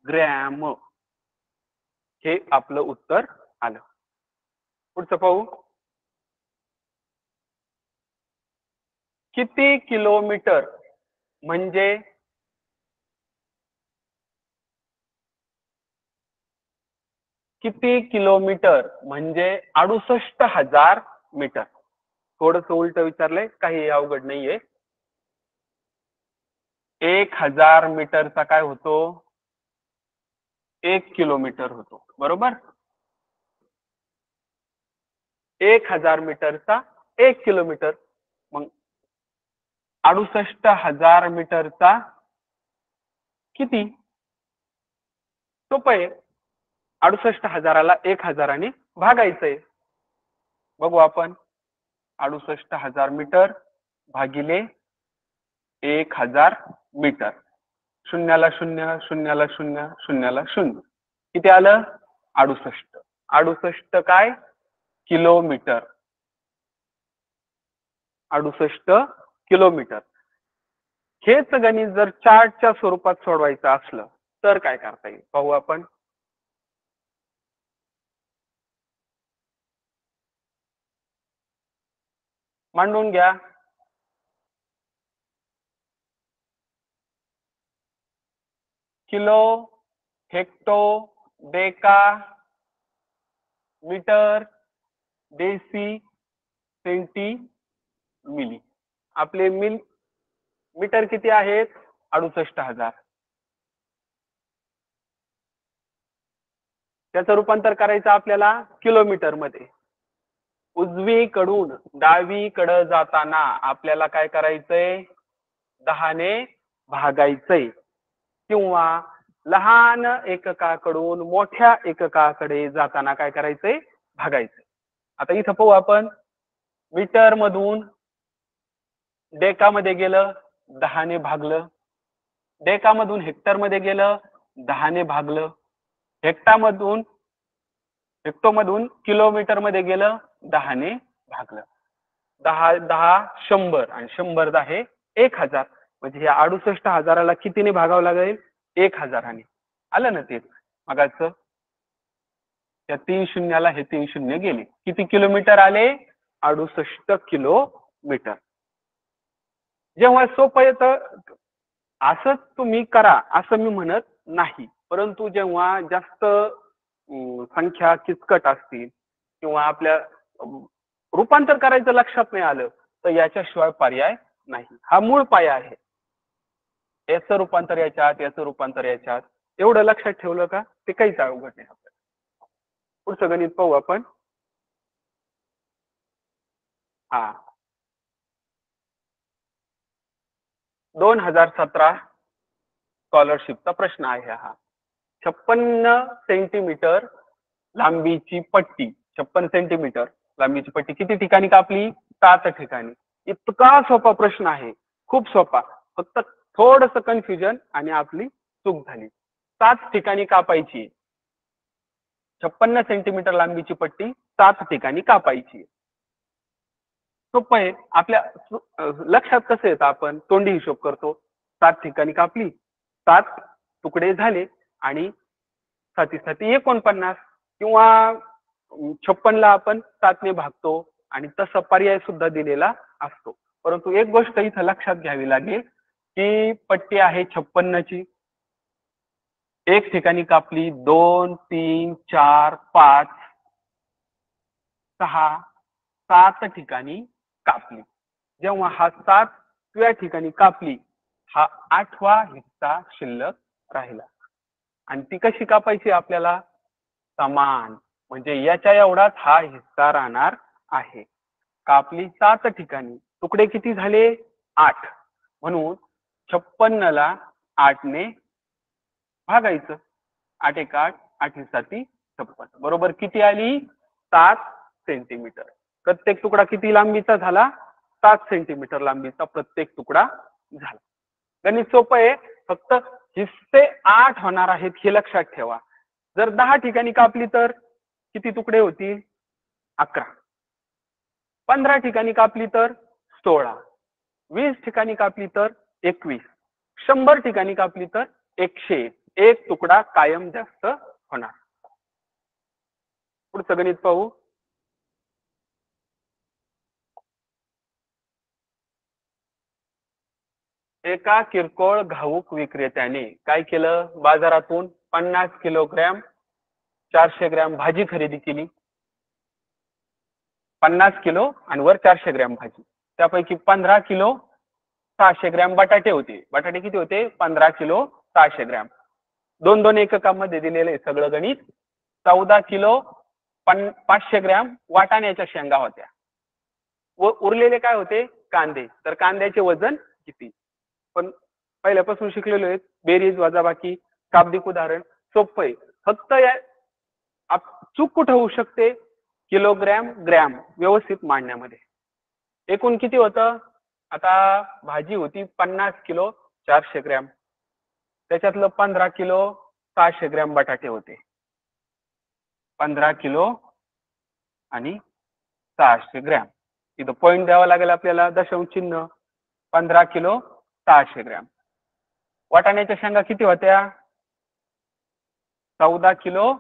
Speaker 1: ग्रॅम हे आपलं उत्तर आलं. पुढचं पाहू. किती किलोमीटर म्हणजे किती किलोमीटर म्हणजे 68,000 मीटर. थोडस उलट विचारलंय, काही अवघड नाहीये. 1000 मीटरचा काय होतो 1 किलोमीटर होतो, बरोबर. 1000 मीटरचा 1 किलोमीटर, मग 68,000 मीटरचा किती. सोपं आहे. 68,000ला 1000ने भागायचंय. बघू आपण. 68,000 मीटर भागिले 1000 मीटर. शून्याला शून्य, शून्याला शून्य, शून्याला शून्य, किती आलं 68. 68 काय किलोमीटर. 68 किलोमीटर. हेच गणित जर चार्टच्या स्वरूपात सोडवायचं असलं तर काय करता येईल पाहू आपण. मांडून घ्या. Kilo, hecto, deca, metre, deci, centi, milli. आपले मीटर किती आहेत 68,000. त्याचं रूपांतर करायचं आपल्याला किलोमीटर मध्ये. उजवीकडून डावीकडे जाताना आपल्याला काय करायचंय 10ने भागायचंय, किंवा लहान एककाकडून मोठ्या एककाकडे जाताना काय करायचंय भागायचंय. आता इथं पाहू आपण. मीटर मधून डेका मध्ये गेलं 10ने भागलं, डेका मधून हेक्टर मध्ये गेलं 10ने भागलं, हेक्टो मधून किलोमीटर मध्ये गेलं 10ने भागलं. 10 10 100 आणि 100 10 1000, म्हणजे या 68,000ला कितीने भागावं लागेल 1000ने. आलं ना ते मगाचं. त्या 3 शून्याला हे 3 शून्य गेले. किती किलोमीटर आले 68 किलोमीटर. जेव्हा सोपं येतं असंच तुम्ही करा असं मी म्हणत नाही, परंतु जेव्हा जास्त संख्या किचकट असतील किंवा आपल्या रूपांतर करायचं लक्षात नाही आलं तर याच्याशिवाय पर्याय नाही. हा मूळ पाया आहे. याचं रूपांतर याच्यात, याचं रूपांतर याच्यात, एवढं लक्षात ठेवलं का ते काहीच अवघड नाही आपल्याला. पुढचं गणित पाहू आपण. हा 2017 स्कॉलरशिपचा प्रश्न आहे हा. 56 सेंटीमीटर लांबीची पट्टी, 56 सेंटीमीटर लांबीची पट्टी किती ठिकाणी कापली 7 ठिकाणी. इतका सोपा प्रश्न आहे, खूप सोपा. फक्त थोडस कन्फ्युजन आणि आपली चूक झाली. 7 ठिकाणी कापायची. 56 सेंटीमीटर लांबीची पट्टी 7 ठिकाणी कापायची. सोपं आहे. आपल्या लक्षात कसं येतं, आपण तोंडी हिशोब करतो. 7 ठिकाणी कापली, 7 तुकडे झाले आणि 7 7 49, किंवा 56 ला आपण 7 ने भागतो आणि तसा पर्याय सुद्धा दिलेला असतो. परंतु एक गोष्ट इथं लक्षात घ्यावी लागेल की पट्टी आहे 56 ची. एक ठिकाणी कापली, 2 3 4 5 6 7 ठिकाणी कापली. जेव्हा हा 7व्या ठिकाणी कापली, हा 8वा हिस्सा शिल्लक राहिला. आणि ती कशी कापायची आपल्याला? समान. म्हणजे याच्या एवढाच हा हिस्सा राहणार आहे. कापली 7 ठिकाणी, तुकडे किती झाले? 8. म्हणून 56 ला 8 ने भागायचं. 8 एक 8, 8 7 56. बरोबर किती आली? 7 सेंटीमीटर. प्रत्येक तुकडा किती लांबीचा झाला? 7 सेंटीमीटर लांबीचा प्रत्येक तुकडा झाला. गणित सोपं आहे, फक्त हिस्से 8 होणार आहेत हे लक्षात ठेवा. जर 10 ठिकाणी कापली तर किती तुकडे होतील? 11. 15 ठिकाणी कापली तर 16. 20 ठिकाणी कापली तर 21. 100 ठिकाणी कापली तर 101. एक तुकडा कायम जास्त होणार. पुढचं गणित पाहू. एका किरकोळ घाऊक विक्रेत्याने काय केलं? बाजारातून 50 किलोग्रॅम 400 ग्रॅम भाजी खरेदी केली. 50 किलो आणि वर 400 ग्रॅम भाजी. त्यापैकी 15 किलो 600 ग्रॅम बटाटे होते. बटाटे किती होते? 15 किलो 600 ग्रॅम. 2-2 एककामध्ये दिलेले सगळं गणित. 14 किलो 500 ग्रॅम वाटाण्याच्या शेंगा होत्या. व उरलेले काय होते? कांदे. तर कांद्याचे वजन किती? पण पहिल्यापासून शिकलेलो आहे, बेरीज वजाबाकी शाब्दिक उदाहरण सोपं आहे. फक्त या चूक कुठं होऊ शकते? किलोग्रॅम ग्रॅम व्यवस्थित मांडण्यामध्ये. एकूण किती होतं? आता भाजी होती 50 किलो 400 ग्रॅम, त्याच्यातलं 15 किलो 600 ग्रॅम बटाटे होते. 15 किलो आणि 600 ग्रॅम. इथं पॉईंट द्यावा लागेल आपल्याला, दशांश चिन्ह. 15 किलो 600 ग्रॅम. वाटाण्याच्या शेंगा किती होत्या? 14 किलो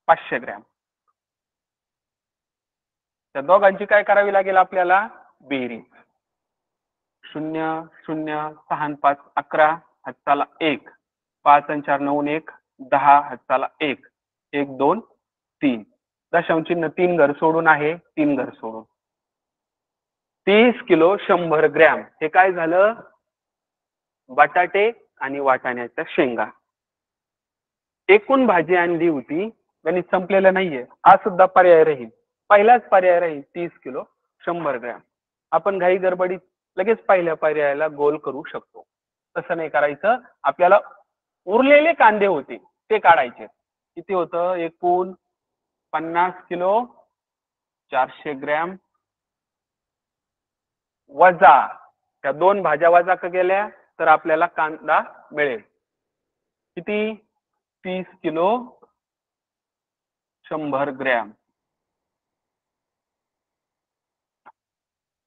Speaker 1: 500 ग्रॅम. त्या दोघांची काय करावी लागेल आपल्याला? बेरीज. 0 0 6 5 11 हाताला 1, 5 आणि 4 9 1 10 हाताला 1 1 2 3. दशांश चिन्ह 3 घर सोडून आहे, 3 घर सोडून. 30 किलो 100 ग्रॅम. हे काय झालं? बटाटे आणि वाटाण्याच्या शेंगा. एकूण भाजी आणली होती, गणित संपलेलं नाहीये, हा सुद्धा पर्याय राहील. पहिलाच पर्याय राहील 30 किलो 100 ग्रॅम. आपण घाई गडबडीत लगेच पहिल्या पर्यायाला गोल करू शकतो. तसं नाही करायचं. आपल्याला उरलेले कांदे होते ते काढायचे. किती होतं? एकूण 50 किलो 400 ग्रॅम वजा त्या दोन भाज्या वजा गेल्या तर आपल्याला कांदा मिळेल. किती? 30 किलो 100 ग्रॅम.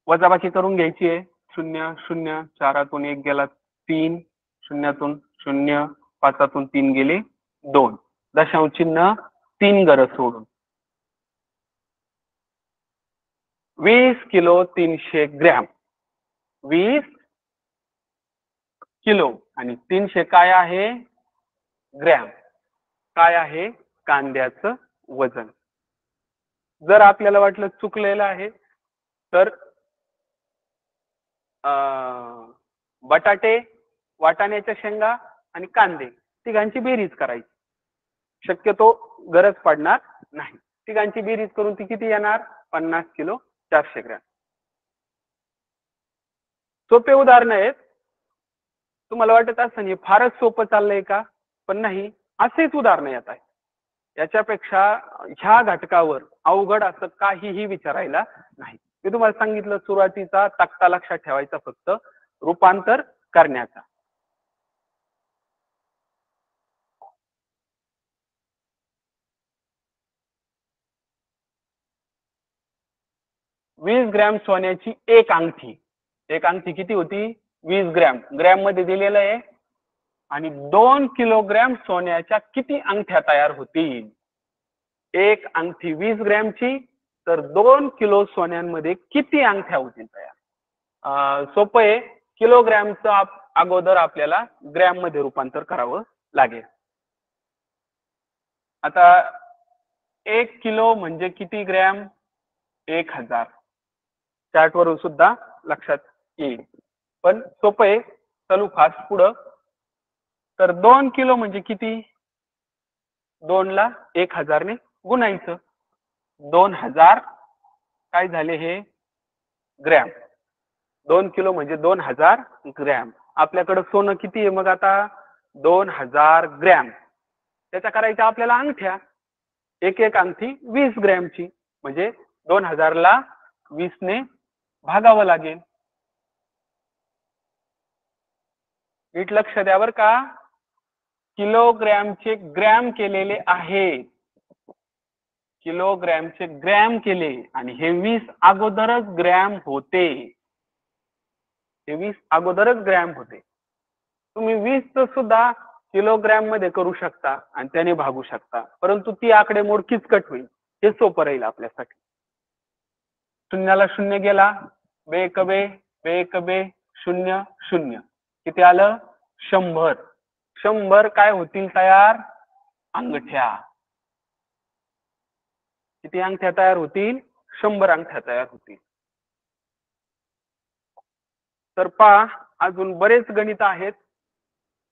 Speaker 1: वजाबाकी करून घ्यायची आहे. 0 0 4तून 1 गेला 3, 0तून 0, 5तून 3 गेले 2. दशांश चिन्ह 3 घर सोडून 20 किलो 300 ग्रॅम. 20 किलो आणि 300 काय आहे? ग्रॅम. काय आहे? कांद्याचं वजन. जर आपल्याला वाटलं चुकलेलं आहे तर बटाटे, वाटाण्याच्या शेंगा आणि कांदे तिघांची बेरीज करायची. शक्यतो गरज पडणार नाही. तिघांची बेरीज करून ती किती येणार? 50 किलो 400 ग्रॅम. सोपे उदाहरण आहेत. तुम्हाला वाटत असं हे फारच सोपं चाललंय का? पण नाही, असेच उदाहरण येत आहे. याच्यापेक्षा ह्या घटकावर अवघड असं काहीही विचारायला नाही. मी तुम्हाला सांगितलं सुरुवातीचा तक्ता लक्षात ठेवायचा, फक्त रूपांतर करण्याचा. 20 ग्रॅम सोन्याची एक अंगठी. एक अंगठी किती होती? 20 ग्रॅम. ग्रॅम मध्ये दिलेलं आहे. आणि 2 किलोग्रॅम सोन्याच्या किती अंगठ्या तयार होतील? एक अंगठी 20 ग्रॅमची, तर 2 किलो सोन्यांमध्ये किती अंगठ्या होतील तयार? सोपं आहे. किलोग्रॅमचं अगोदर आपल्याला ग्रॅम मध्ये रूपांतर करावं लागेल. आता 1 किलो म्हणजे किती ग्रॅम? 1000. चार्ट वरून सुद्धा लक्षात येईल. पण सोपं आहे. चालू फास्ट पुढं. तर 2 किलो म्हणजे किती? 2 ला 1000 ने गुणायचं. 2000 काय झाले हे ग्रॅम. 2 किलो म्हणजे 2000 ग्रॅम. आपल्याकडे सोनं किती आहे मग आता? 2000 ग्रॅम. त्याच्या करायच्या आपल्याला अंगठ्या. एक एक अंगठी 20 ग्रॅमची, म्हणजे 2000 ला 20 ने भागावं लागेल. नीट लक्ष द्या बरं का. किलोग्रॅमचे ग्रॅम केलेले आहे. किलोग्रॅमचे ग्रॅम केले आणि हे 20 अगोदरच ग्रॅम होते. हे 20 अगोदरच ग्रॅम होते. तुम्ही 20 सुद्धा किलोग्रॅम मध्ये करू शकता आणि त्याने भागू शकता, परंतु ती आकडेमोड किचकट होईल. हे सोपं राहील आपल्यासाठी. शून्याला शून्य गेला, बेकबे बेकबे 0 0. किती आलं? 100. 100 काय होतील तयार? अंगठ्या. किती अंगठ्या तयार होतील? 100 अंगठ्या तयार होतील. तर पहा, अजून बरेच गणित आहेत,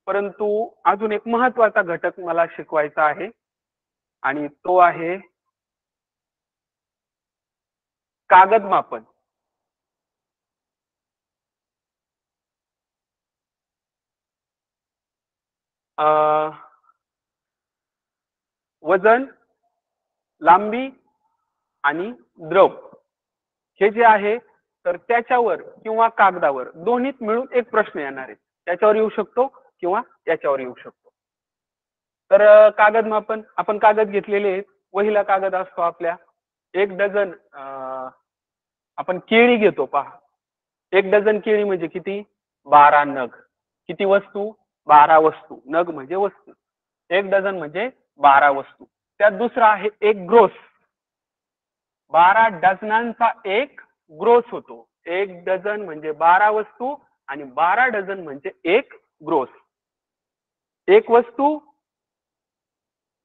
Speaker 1: परंतु अजून एक महत्वाचा घटक मला शिकवायचा आहे आणि तो आहे कागद मापन. वजन, लांबी आणि द्रव हे जे आहे, तर त्याच्यावर किंवा कागदावर दोन्हीत मिळून एक प्रश्न येणार आहे. त्याच्यावर येऊ शकतो किंवा याच्यावर येऊ शकतो. तर कागद मापन, आपण कागद घेतलेले आहेत. वहीला कागद असतो आपल्या. 1 डझन आपण केळी घेतो पहा. 1 डझन केळी म्हणजे किती? 12 नग. किती वस्तू? 12 वस्तू. नग म्हणजे वस्तू. 1 डझन म्हणजे 12 वस्तू. त्यात दुसरा आहे एक ग्रोस. 12 डझनांचा एक ग्रोस होतो. 1 डझन म्हणजे 12 वस्तू आणि 12 डझन म्हणजे एक ग्रोस. एक वस्तू,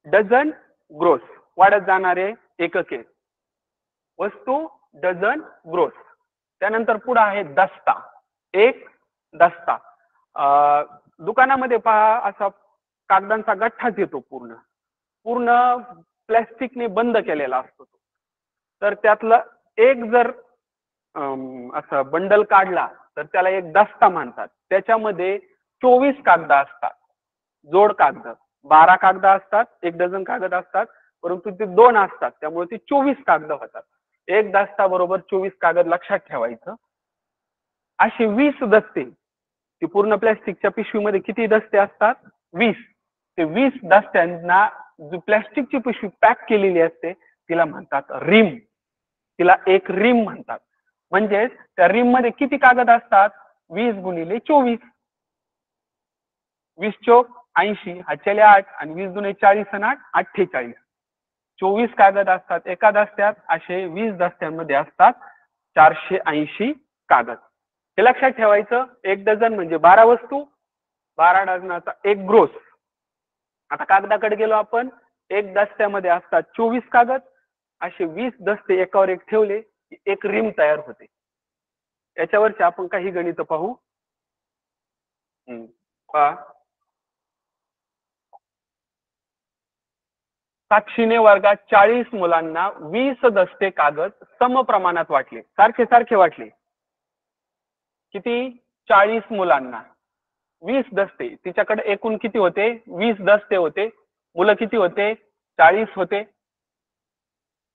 Speaker 1: डझन, ग्रोस. वाढत जाणारे एकके. वस्तू, डझन, ग्रोस. त्यानंतर पुढे आहे दस्ता. एक दस्ता. दुकानामध्ये पहा असा कागदांचा गठ्ठाच येतो, पूर्ण पूर्ण प्लॅस्टिकने बंद केलेला असतो. तर त्यातलं एक जर असा बंडल काढला तर त्याला एक दस्ता म्हणतात. त्याच्यामध्ये 24 कागद असतात. जोड कागद. 12 कागद असतात, 1 डझन कागद असतात, परंतु ते 2 असतात, त्यामुळे ते 24 कागद होतात. एक दस्ता बरोबर 24 कागद लक्षात ठेवायचं. असे 20 दस्ते. ती पूर्ण प्लॅस्टिकच्या पिशवीमध्ये किती दस्ते असतात? 20. ते 20 दस्त्यांना जो प्लॅस्टिकची पिशवी पॅक केलेली असते तिला म्हणतात रिम. तिला एक रिम म्हणतात. म्हणजेच त्या रिम मध्ये किती कागद असतात? 20 गुणिले 24. 20 चोक 80, हातच्याले 8 आणि 20 दुणे 40 आणि 8 48. 24 कागद असतात एका दस्त्यात. असे 20 दस्त्यांमध्ये असतात 480 कागद. हे लक्षात ठेवायचं. 1 डझन म्हणजे 12 वस्तू, 12 डझनाचा एक ग्रोस. आता कागदाकडे गेलो आपण. एक दस्त्यामध्ये असतात 24 कागद. असे 20 दस्ते एकावर एक ठेवले की एक रिम तयार होते. याच्यावरचे आपण काही गणित पाहू. पहा, साक्षीने वर्गात 40 मुलांना 20 दस्ते कागद सम प्रमाणात वाटले. सारखे सारखे वाटले. किती? 40 मुलांना 20 दस्ते. तिच्याकडे एकूण किती होते? 20 दस्ते होते. मुलं किती होते? 40 होते.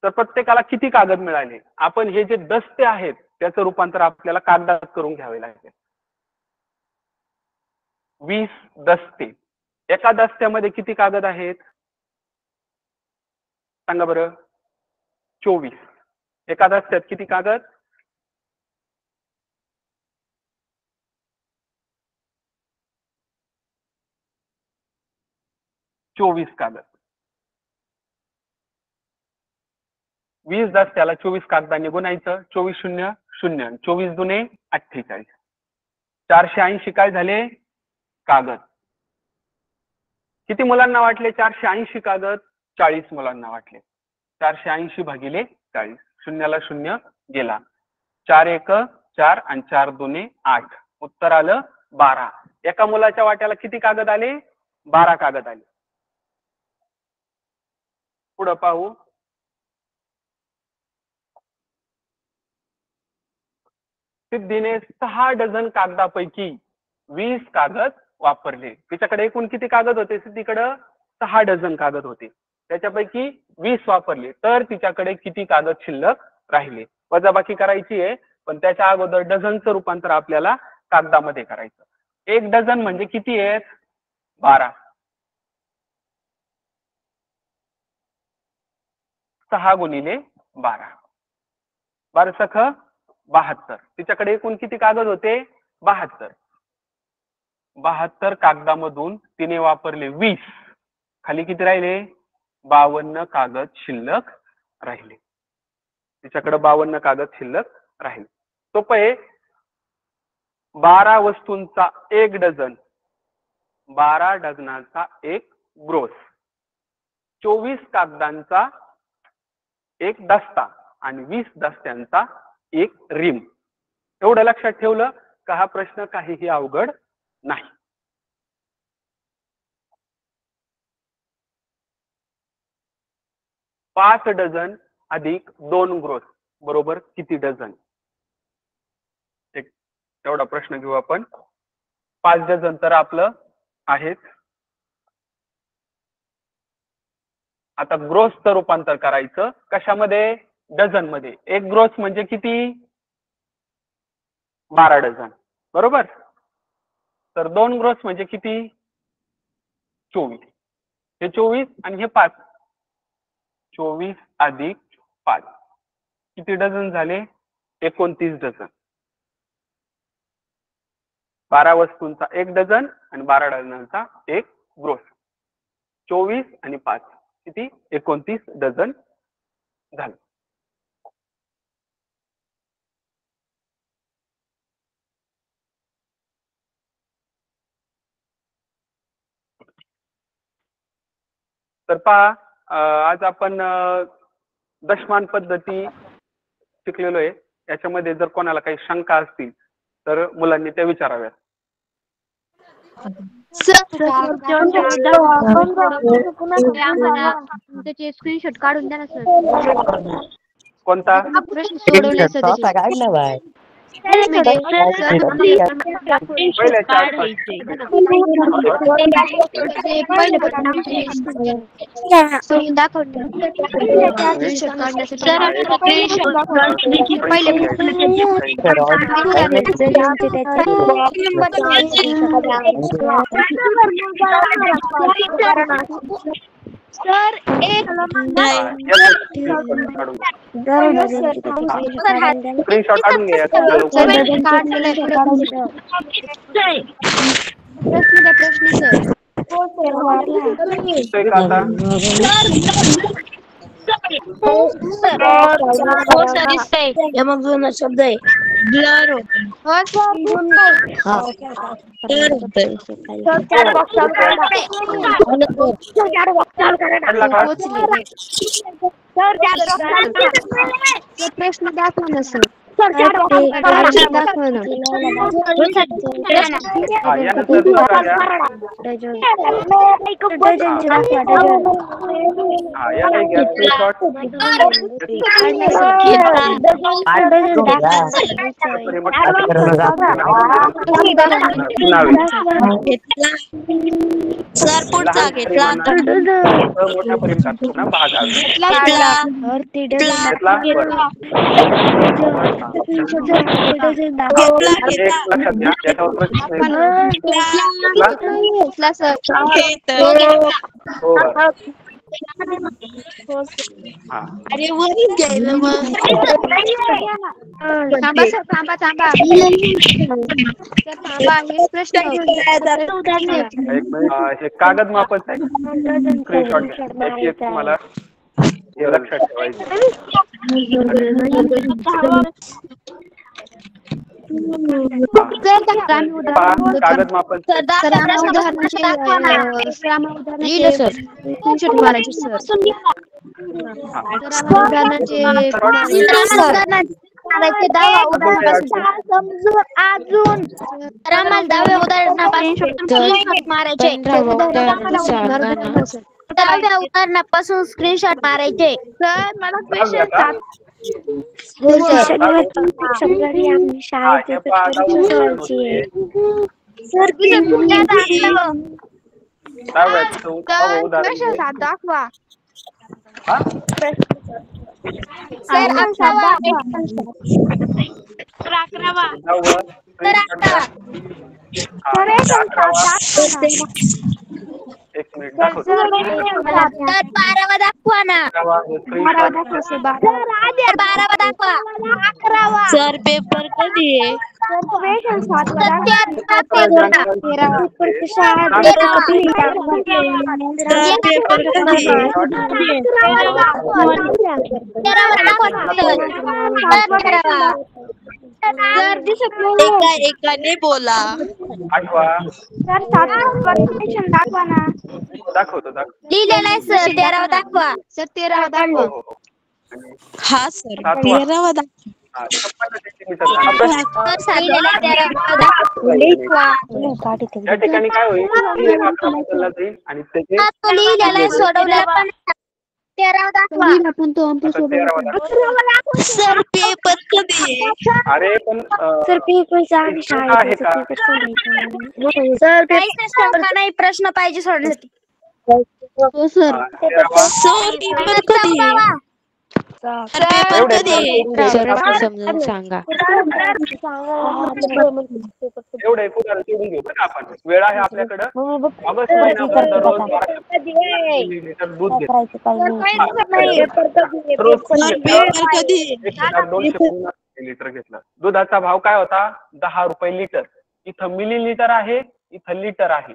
Speaker 1: तर प्रत्येकाला किती कागद मिळाले? आपण हे जे दस्ते आहेत त्याचं रूपांतर आपल्याला कागदात करून घ्यावे लागेल. 20 दस्ते. एका दस्त्यामध्ये किती कागद आहेत? सांगा बरं. 24. एका दस्त्यात किती कागद? 24 कागद. 20 दस्त्याला 24 कागदांनी गुणायचं. 24 शून्य 0. 24 दुणे 48. 480 काय झाले? कागद. किती मुलांना वाटले 480 कागद? 40 मुलांना वाटले. 480 भागिले 40. शून्याला शून्य गेला. 4 एक 4 आणि 4 दुणे 8. उत्तर आलं 12. एका मुलाच्या वाट्याला किती कागद आले? 12 कागद आले. पुढे पाहू. सिद्धीने 6 डझन कागदापैकी 20 कागद वापरले. तिच्याकडे एकूण किती कागद होते? सिद्धीकडे 6 डझन कागद होते, त्याच्यापैकी 20 वापरले, तर तिच्याकडे किती कागद शिल्लक राहिले? वजाबाकी करायची आहे, पण त्याच्या अगोदर डझनचं रूपांतर आपल्याला कागदामध्ये करायचं. 1 डझन म्हणजे किती आहेत? 12. 6 गुणिले 12, 12 सख 72. तिच्याकडे एकूण किती कागद होते? 72. 72 कागदामधून तिने वापरले 20. खाली किती राहिले? 52 कागद शिल्लक राहिले. तिच्याकडे 52 कागद शिल्लक राहिले. सोपं आहे. 12 वस्तूंचा 1 डझन, 12 डझनाचा 1 ग्रोस, 24 कागदांचा 1 दस्ता आणि 20 दस्त्यांचा 1 रिम. एवढं लक्षात ठेवलं का हा प्रश्न काहीही अवघड नाही. पाच डझन अधिक 2 ग्रोस बरोबर किती डझन? एक एवढा प्रश्न घेऊ आपण. 5 डझन तर आपलं आहेच. आता ग्रोसचं रूपांतर करायचं कशामध्ये? डझन मध्ये. 1 ग्रोस म्हणजे किती? 12 डझन बरोबर. तर 2 ग्रोस म्हणजे किती? 24. हे 24 आणि हे 5. 24 अधिक 5 किती डझन झाले? 29 डझन. 12 वस्तूंचा 1 डझन आणि 12 डझनांचा 1 ग्रोस. 24 आणि 5 किती? 29 डझन झाले. तर पहा, आज आपण दशमान पद्धती शिकलेलो आहे. याच्यामध्ये जर कोणाला काही शंका असतील तर मुलांनी त्या विचाराव्यात.
Speaker 2: त्याचे स्क्रीनशॉट काढून द्या ना सर.
Speaker 1: कोणता
Speaker 2: प्रश्न सोडवण्याचा
Speaker 3: काढला बाय.
Speaker 2: सर एक
Speaker 1: स्क्रीनशॉट काढून घ्या.
Speaker 2: प्रश्न सर
Speaker 3: मग जुना शब्द आहे ब्लर
Speaker 2: प्रश्न दाखवा ना सर.
Speaker 3: सर पुढचा घेतला
Speaker 1: मोठ्यापर्यंत भाग लक्षात घ्या. याच्यावर
Speaker 3: अरे वरीच घ्यायला मग
Speaker 1: हे कागद मापच आहे. स्क्रीनशॉट घ्या. तुम्हाला हे लक्षात ठेवायचं. कागद मापन
Speaker 2: मारायचे 10 उदाहरणापासून समजून अजून तर आम्हाला 10व्या उदाहरणापासून स्क्रीनशॉट मारायचे 10व्या उदाहरणापासून स्क्रीनशॉट मारायचे सर मला क्वेश्चन 7 हो सर
Speaker 3: शनिवारी आम्ही शाळेत
Speaker 1: हे पहा, आता उदाहरण होते.
Speaker 3: सर
Speaker 1: दहाव्याचं उदाहरण घे.
Speaker 2: दाखवा
Speaker 1: हा?
Speaker 2: सर 11वा
Speaker 1: 9वर screenshot घ्या. हा, म्हणजे 11वा. एक मिनिट दाखवतो.
Speaker 2: सर 12वा दाखवा ना
Speaker 1: 11वा हे screenshot घ्या.
Speaker 2: 12वा दाखवा 11वा
Speaker 3: सर पेपर कधी आहे? एकाने बोला.
Speaker 1: आठवा दाखवतो.
Speaker 2: लिहिलेला आहे सर 13वा दाखवा सर 13वा दाखवा
Speaker 1: हो.
Speaker 3: हा सर
Speaker 1: सातवा.
Speaker 3: 13वा
Speaker 1: हा, 56 सेंटीमीटर झाला. या ठिकाणी काय होईल 3 एक आकडा बदलला जाईल आणि त्याचे
Speaker 2: सोडवल्या पण 13वा दाखवा
Speaker 1: आता 13वा दाखवा.
Speaker 3: सर पेपर कधी आहे?
Speaker 1: अरे पण
Speaker 3: सर पेपरचा आम्ही
Speaker 1: आहे का?
Speaker 3: सर
Speaker 2: शंका नाही प्रश्न पाहिजे सोडण्यासाठी
Speaker 1: हा, 13वा.
Speaker 3: सर पेपर कधी आहे? सर पेपर
Speaker 1: एवढे
Speaker 3: कधी आहे?
Speaker 4: समजून सांगा.
Speaker 1: एवढे उदाहरण सोडून घेऊ बरं आपण. वेळ आहे आपल्याकडं ऑगस्ट महिनाभर दररोज 1200 मिलीलीटर दूध घेतो. रोज
Speaker 3: सर पेपर कधी आहे?
Speaker 1: 1250 मिलीलीटर घेतलं. दुधाचा भाव काय होता 10 रुपये लिटर. इथं मिलीलीटर आहे, इथं लिटर आहे.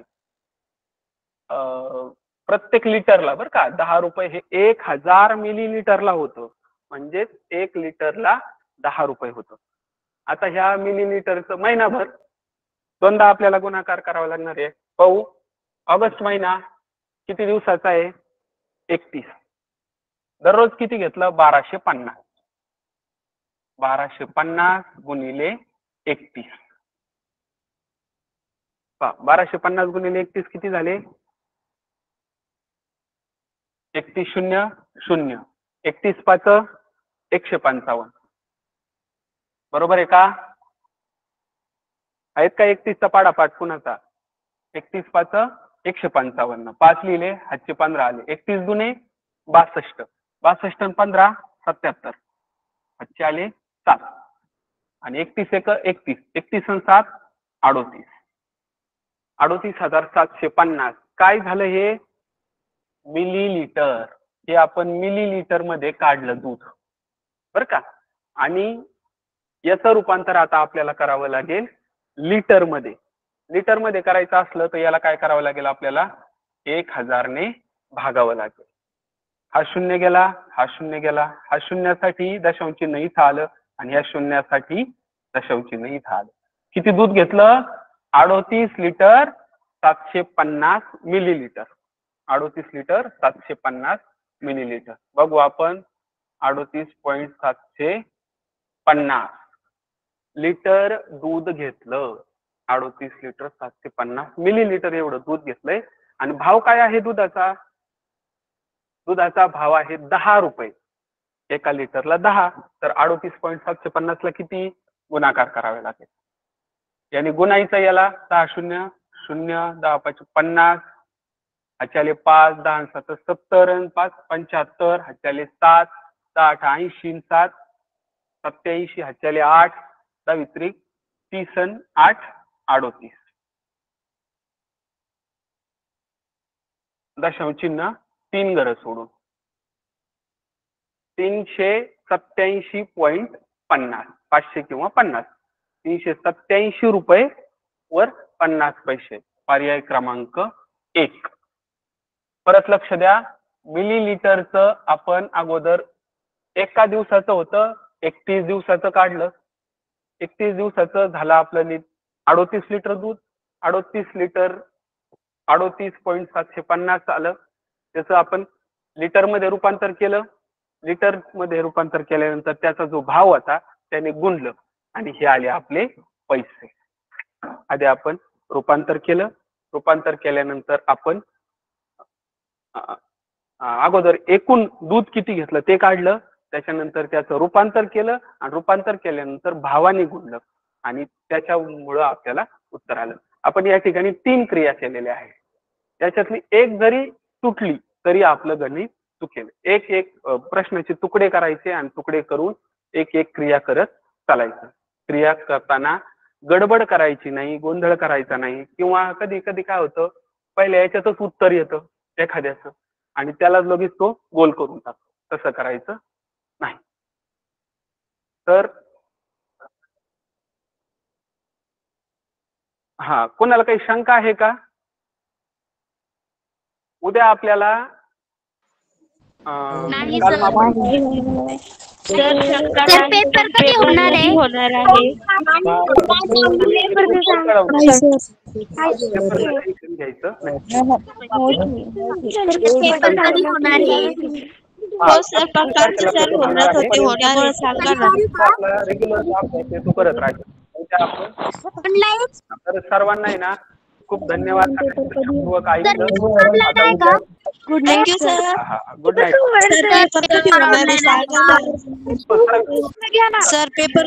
Speaker 1: प्रत्येक लिटरला बरं का 10 रुपये हे 1000 मिलीलीटरला होतं. म्हणजेच 1 लिटरला 10 रुपये होतं. आता ह्या मिलीलीटरचं महिनाभर दोनदा आपल्याला गुणाकार करावा लागणार आहे. पाहू ऑगस्ट महिना किती दिवसाचा आहे 31. दररोज किती घेतलं 1250. 1250 गुणिले 31. 1250 गुणिले 31 किती झाले 31 0 0. 31 5 155. बरोबर आहे का? आहेत का 31चा पाडापाठ कुणाचा? 31 5 155. 5 लिहिले हातचे 15 आले. 31 दुने 62. 62 आणि 15 77. हातचे आले 7 आणि 31 एक 31. 31 आणि 7 38. 38,750. काय झालं हे मिलीलीटर. हे आपण मिलीलीटर मध्ये काढलं दूध बरं का. आणि याचं रूपांतर आता आपल्याला करावं लागेल लिटर मध्ये. लिटर मध्ये करायचं असलं तर याला काय करावं लागेल आपल्याला 1000 ने भागावं लागेल. हा शून्य गेला, हा शून्य गेला, हा शून्यासाठी दशांश चिन्ह इथं आलं आणि ह्या शून्यासाठी दशांश चिन्ह इथं आलं. किती दूध घेतलं 38 लिटर 750 मिलीलीटर. 38 litre 750 millilitre. बघू आपण 38.750 लिटर दूध घेतलं. 38 लिटर 750 मिलीलीटर एवढं दूध घेतलंय. आणि भाव काय आहे दुधाचा? दुधाचा भाव आहे 10 रुपये. एका लिटरला 10. तर 38.750 ला किती गुणाकार करावे लागेल? याने गुणायचं याला 10 0 0 10 5 50. हाच्याले 5 10 7 70 5 75. हाच्याले 7 10 8 80 7 87. हाच्याले 8 10 30 30 8 38. दशांश चिन्ह 3 घरं सोडून 387.50. 500 किंवा 50. 387 रुपये वर 50 पैसे. पर्याय क्रमांक 1. परत लक्ष द्या मिलीलीटरचं आपण अगोदर एका दिवसाचं होतं 31 दिवसाचं काढलं. 31 दिवसाचं झालं आपलं 38 लिटर दूध. 38 लिटर 38.750 आलं. त्याचं आपण लिटर मध्ये रूपांतर केलं. लिटर मध्ये रूपांतर केल्यानंतर त्याचा जो भाव होता त्याने गुणलं आणि हे आले आपले पैसे. आधी आपण रूपांतर केलं. रूपांतर केल्यानंतर आपण अगोदर एकूण दूध किती घेतलं ते काढलं, त्याच्यानंतर त्याचं रूपांतर केलं आणि रूपांतर केल्यानंतर भावाने गुणलं आणि त्याच्यामुळं आपल्याला उत्तर आलं. आपण या ठिकाणी 3 क्रिया केलेल्या आहेत. त्याच्यातली एक जरी तुटली तरी आपलं गणित चुकेल. एक एक प्रश्नाचे तुकडे करायचे आणि तुकडे करून एक एक क्रिया करत चालायचं. क्रिया करताना गडबड करायची नाही, गोंधळ करायचा नाही. किंवा कधी कधी काय होतं, पहिल्या याच्यातच उत्तर येतं एखाद्याचं आणि त्याला लगेच तो गोल करून टाकतो. तसं करायचं नाही. तर हा, कोणाला काही शंका आहे का? उद्या आपल्याला
Speaker 2: नाही
Speaker 1: कालमापन
Speaker 2: सर पेपर कधी होणार आहे?
Speaker 3: होणार आहे.
Speaker 1: घ्यायचं नाही.
Speaker 2: पेपर कधी होणार आहे?
Speaker 3: हो सर, प्रकार सर होणार होते, होणार आहे, सांगा ना.
Speaker 1: आपला रेग्युलर जॉब आहे ते तू करत राहायचं.
Speaker 2: ऑनलाईन
Speaker 1: तर सर्वांना आहे ना खूप धन्यवाद. पूर्वक ऐकलं.
Speaker 2: नाही का?
Speaker 3: Good night sir.
Speaker 1: Good night.
Speaker 3: Sir paper कधी होणार आहे, सांगा ना. Sir paper